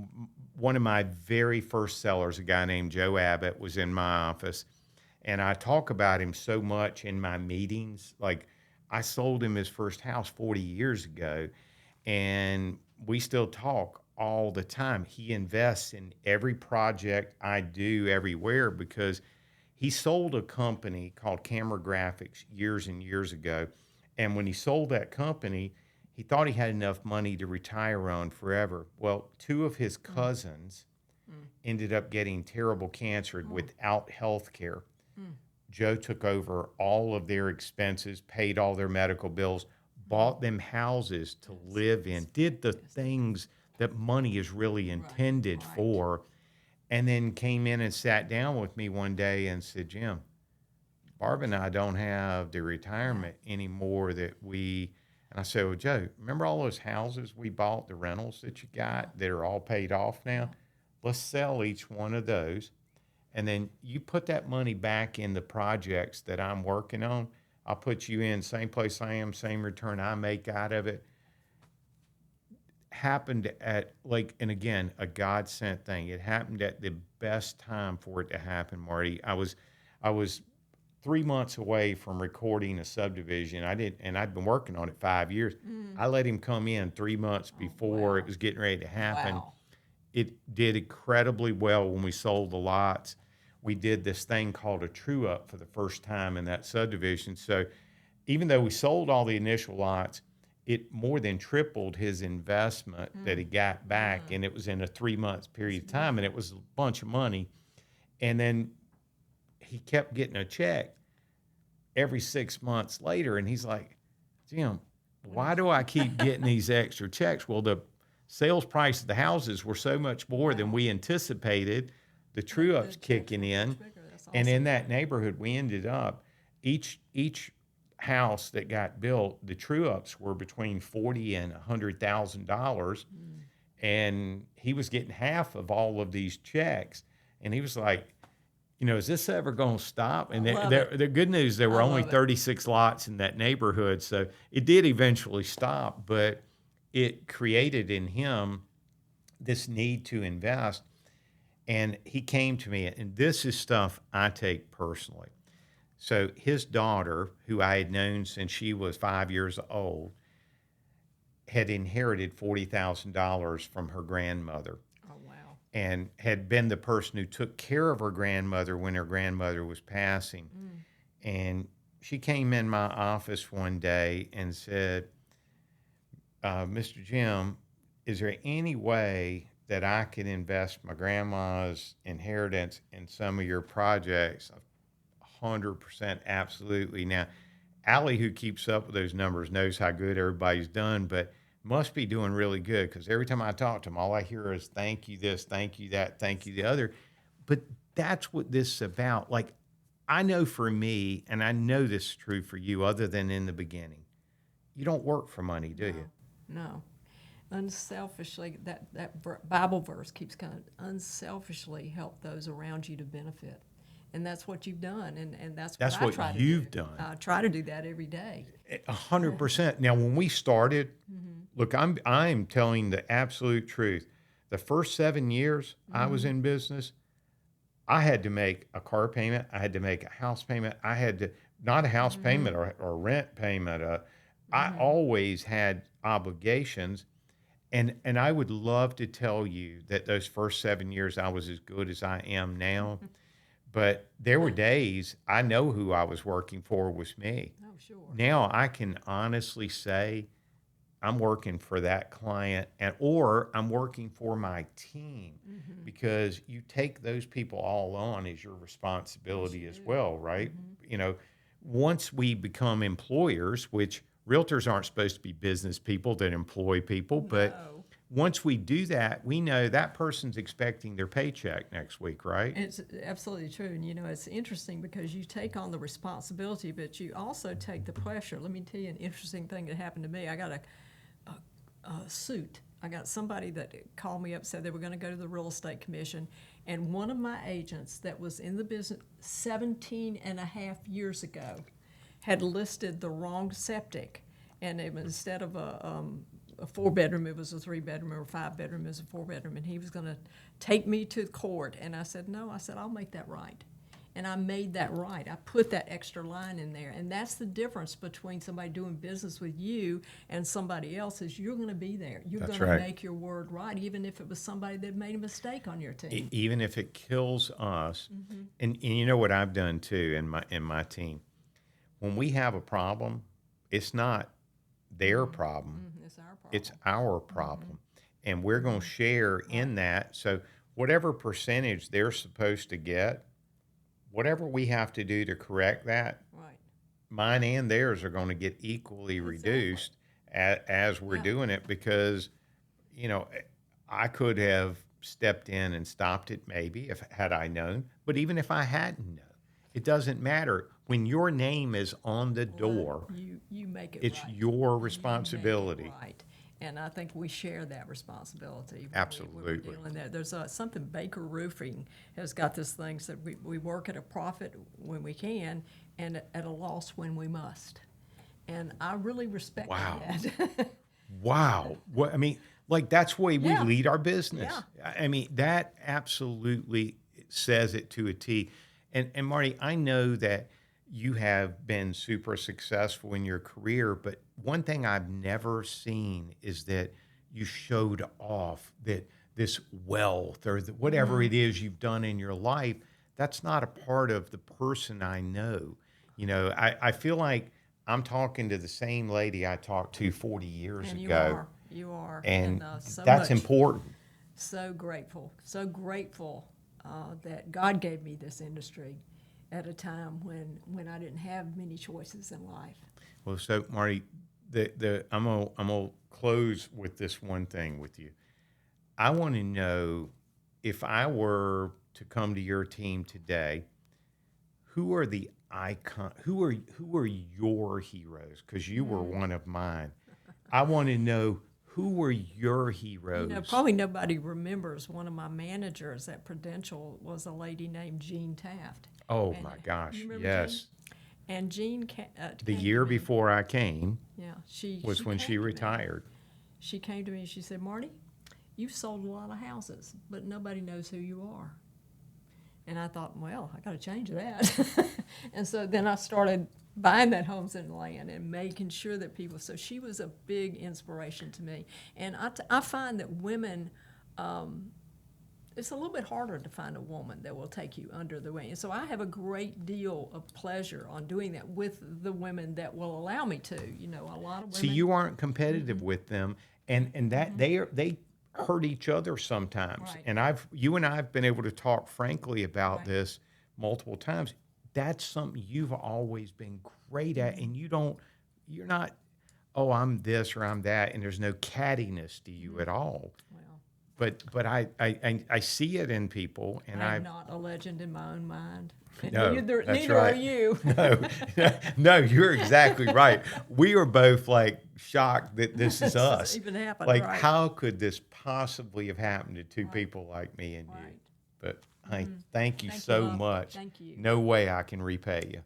one of my very first sellers, a guy named Joe Abbott, was in my office. And I talk about him so much in my meetings. Like, I sold him his first house 40 years ago, and we still talk all the time. He invests in every project I do everywhere because he sold a company called Camera Graphics years and years ago. And when he sold that company, he thought he had enough money to retire on forever. Well, two of his cousins ended up getting terrible cancer without health care. Joe took over all of their expenses, paid all their medical bills, bought them houses to live in, did the things that money is really intended for, and then came in and sat down with me one day and said, Jim, Barb and I don't have the retirement anymore that we, and I said, well, Joe, remember all those houses we bought, the rentals that you got that are all paid off now? Let's sell each one of those. And then you put that money back in the projects that I'm working on. I'll put you in, same place I am, same return I make out of it. Happened at, and again, a God sent thing. It happened at the best time for it to happen, Marty. I was 3 months away from recording a subdivision. I'd been working on it 5 years. I let him come in 3 months before it was getting ready to happen. Wow. It did incredibly well when we sold the lots. We did this thing called a true up for the first time in that subdivision. So even though we sold all the initial lots, it more than tripled his investment that he got back. And it was in a 3 month period of time, and it was a bunch of money. And then he kept getting a check every 6 months later. And he's like, Jim, why do I keep getting these extra checks? Well, the sales price of the houses were so much more than we anticipated. The true ups kicking in, and in that neighborhood, we ended up each house that got built, the true ups were between $40,000 and $100,000, and he was getting half of all of these checks, and he was like, is this ever going to stop? And the good news, there were only 36 lots in that neighborhood, so it did eventually stop, but it created in him this need to invest. And he came to me, and this is stuff I take personally. So his daughter, who I had known since she was 5 years old, had inherited $40,000 from her grandmother. Oh, wow. And had been the person who took care of her grandmother when her grandmother was passing. And she came in my office one day and said, Mr. Jim, is there any way that I could invest my grandma's inheritance in some of your projects? 100% absolutely. Now, Allie, who keeps up with those numbers, knows how good everybody's done, but must be doing really good, because every time I talk to them, all I hear is thank you this, thank you that, thank you the other. But that's what this is about. Like, I know for me, and I know this is true for you, other than in the beginning, you don't work for money, do you? No. Unselfishly, that Bible verse keeps coming, unselfishly help those around you to benefit. And that's what you've done, and that's what I try to do. You've done. I try to do that every day. 100%. Now, when we started, look, I'm telling the absolute truth. The first 7 years I was in business, I had to make a car payment. I had to make a house payment. I had to, not a house payment or rent payment. I always had obligations. And I would love to tell you that those first 7 years I was as good as I am now. But there were days I know who I was working for was me. Oh, sure. Now I can honestly say I'm working for that client or I'm working for my team because you take those people all on as your responsibility as well, right? You know, once we become employers, which realtors aren't supposed to be business people that employ people, but No. once we do that, we know that person's expecting their paycheck next week, right? It's absolutely true. And, it's interesting because you take on the responsibility, but you also take the pressure. Let me tell you an interesting thing that happened to me. I got a suit. I got somebody that called me up, said they were going to go to the real estate commission. And one of my agents that was in the business 17 and a half years ago had listed the wrong septic. And it was, instead of a 4-bedroom, it was a 3-bedroom, or a 5-bedroom, it was a 4-bedroom, and he was going to take me to court. And I said, no, I'll make that right. And I made that right. I put that extra line in there. And that's the difference between somebody doing business with you and somebody else is you're going to be there. You're That's going to right. make your word right, even if it was somebody that made a mistake on your team. Even if it kills us. And you know what I've done too in my team? When we have a problem, it's not their problem. It's our problem. It's our problem. And we're going to share in that. So whatever percentage they're supposed to get, whatever we have to do to correct that, Right. mine and theirs are going to get equally reduced as we're doing it because, I could have stepped in and stopped it maybe if had I known. But even if I hadn't known, it doesn't matter. When your name is on the door, You make it it's right. your You responsibility. make it right. And I think we share that responsibility. Absolutely. When we're dealing that. There's something Baker Roofing has got this thing that we work at a profit when we can and at a loss when we must. And I really respect Wow. that. Wow. What I mean, like that's the way we Yeah. lead our business. Yeah. I mean, that absolutely says it to a T. And Marty, I know that you have been super successful in your career, but one thing I've never seen is that you showed off that this wealth or whatever it is you've done in your life. That's not a part of the person I know. I feel like I'm talking to the same lady I talked to 40 years And ago. you are. And So that's much. important. So grateful that God gave me this industry at a time when I didn't have many choices in life. Well, so Marty, I'm gonna close with this one thing with you. I want to know if I were to come to your team today, who are the icon? Who are your heroes? Because you were one of mine. I want to know who were your heroes. Probably nobody remembers one of my managers at Prudential was a lady named Jean Taft. Oh And my gosh, you remember yes. Jean? And Jean The came year to me. before I came Yeah, she was when she came to me. retired. She came to me and she said, Marty, you've sold a lot of houses, but nobody knows who you are. And I thought, well, I got to change that. And so then I started buying that homes and land and making sure that people. So she was a big inspiration to me. And I find that women, it's a little bit harder to find a woman that will take you under the wing. And so I have a great deal of pleasure on doing that with the women that will allow me to. A lot of women. See, you aren't competitive with them, and that they hurt each other sometimes. Right. And you and I have been able to talk frankly about Right. this multiple times. That's something you've always been great at, and you're not, oh, I'm this or I'm that, and there's no cattiness to you at all. Well, But I see it in people, and I'm not a legend in my own mind. And No, neither that's are right. you. No, you're exactly right. We are both like shocked that this is This us. even happened, Like, right. how could this possibly have happened to two people like me and you? Right. But I thank you Thank you, so love. much. Thank you. No way I can repay you.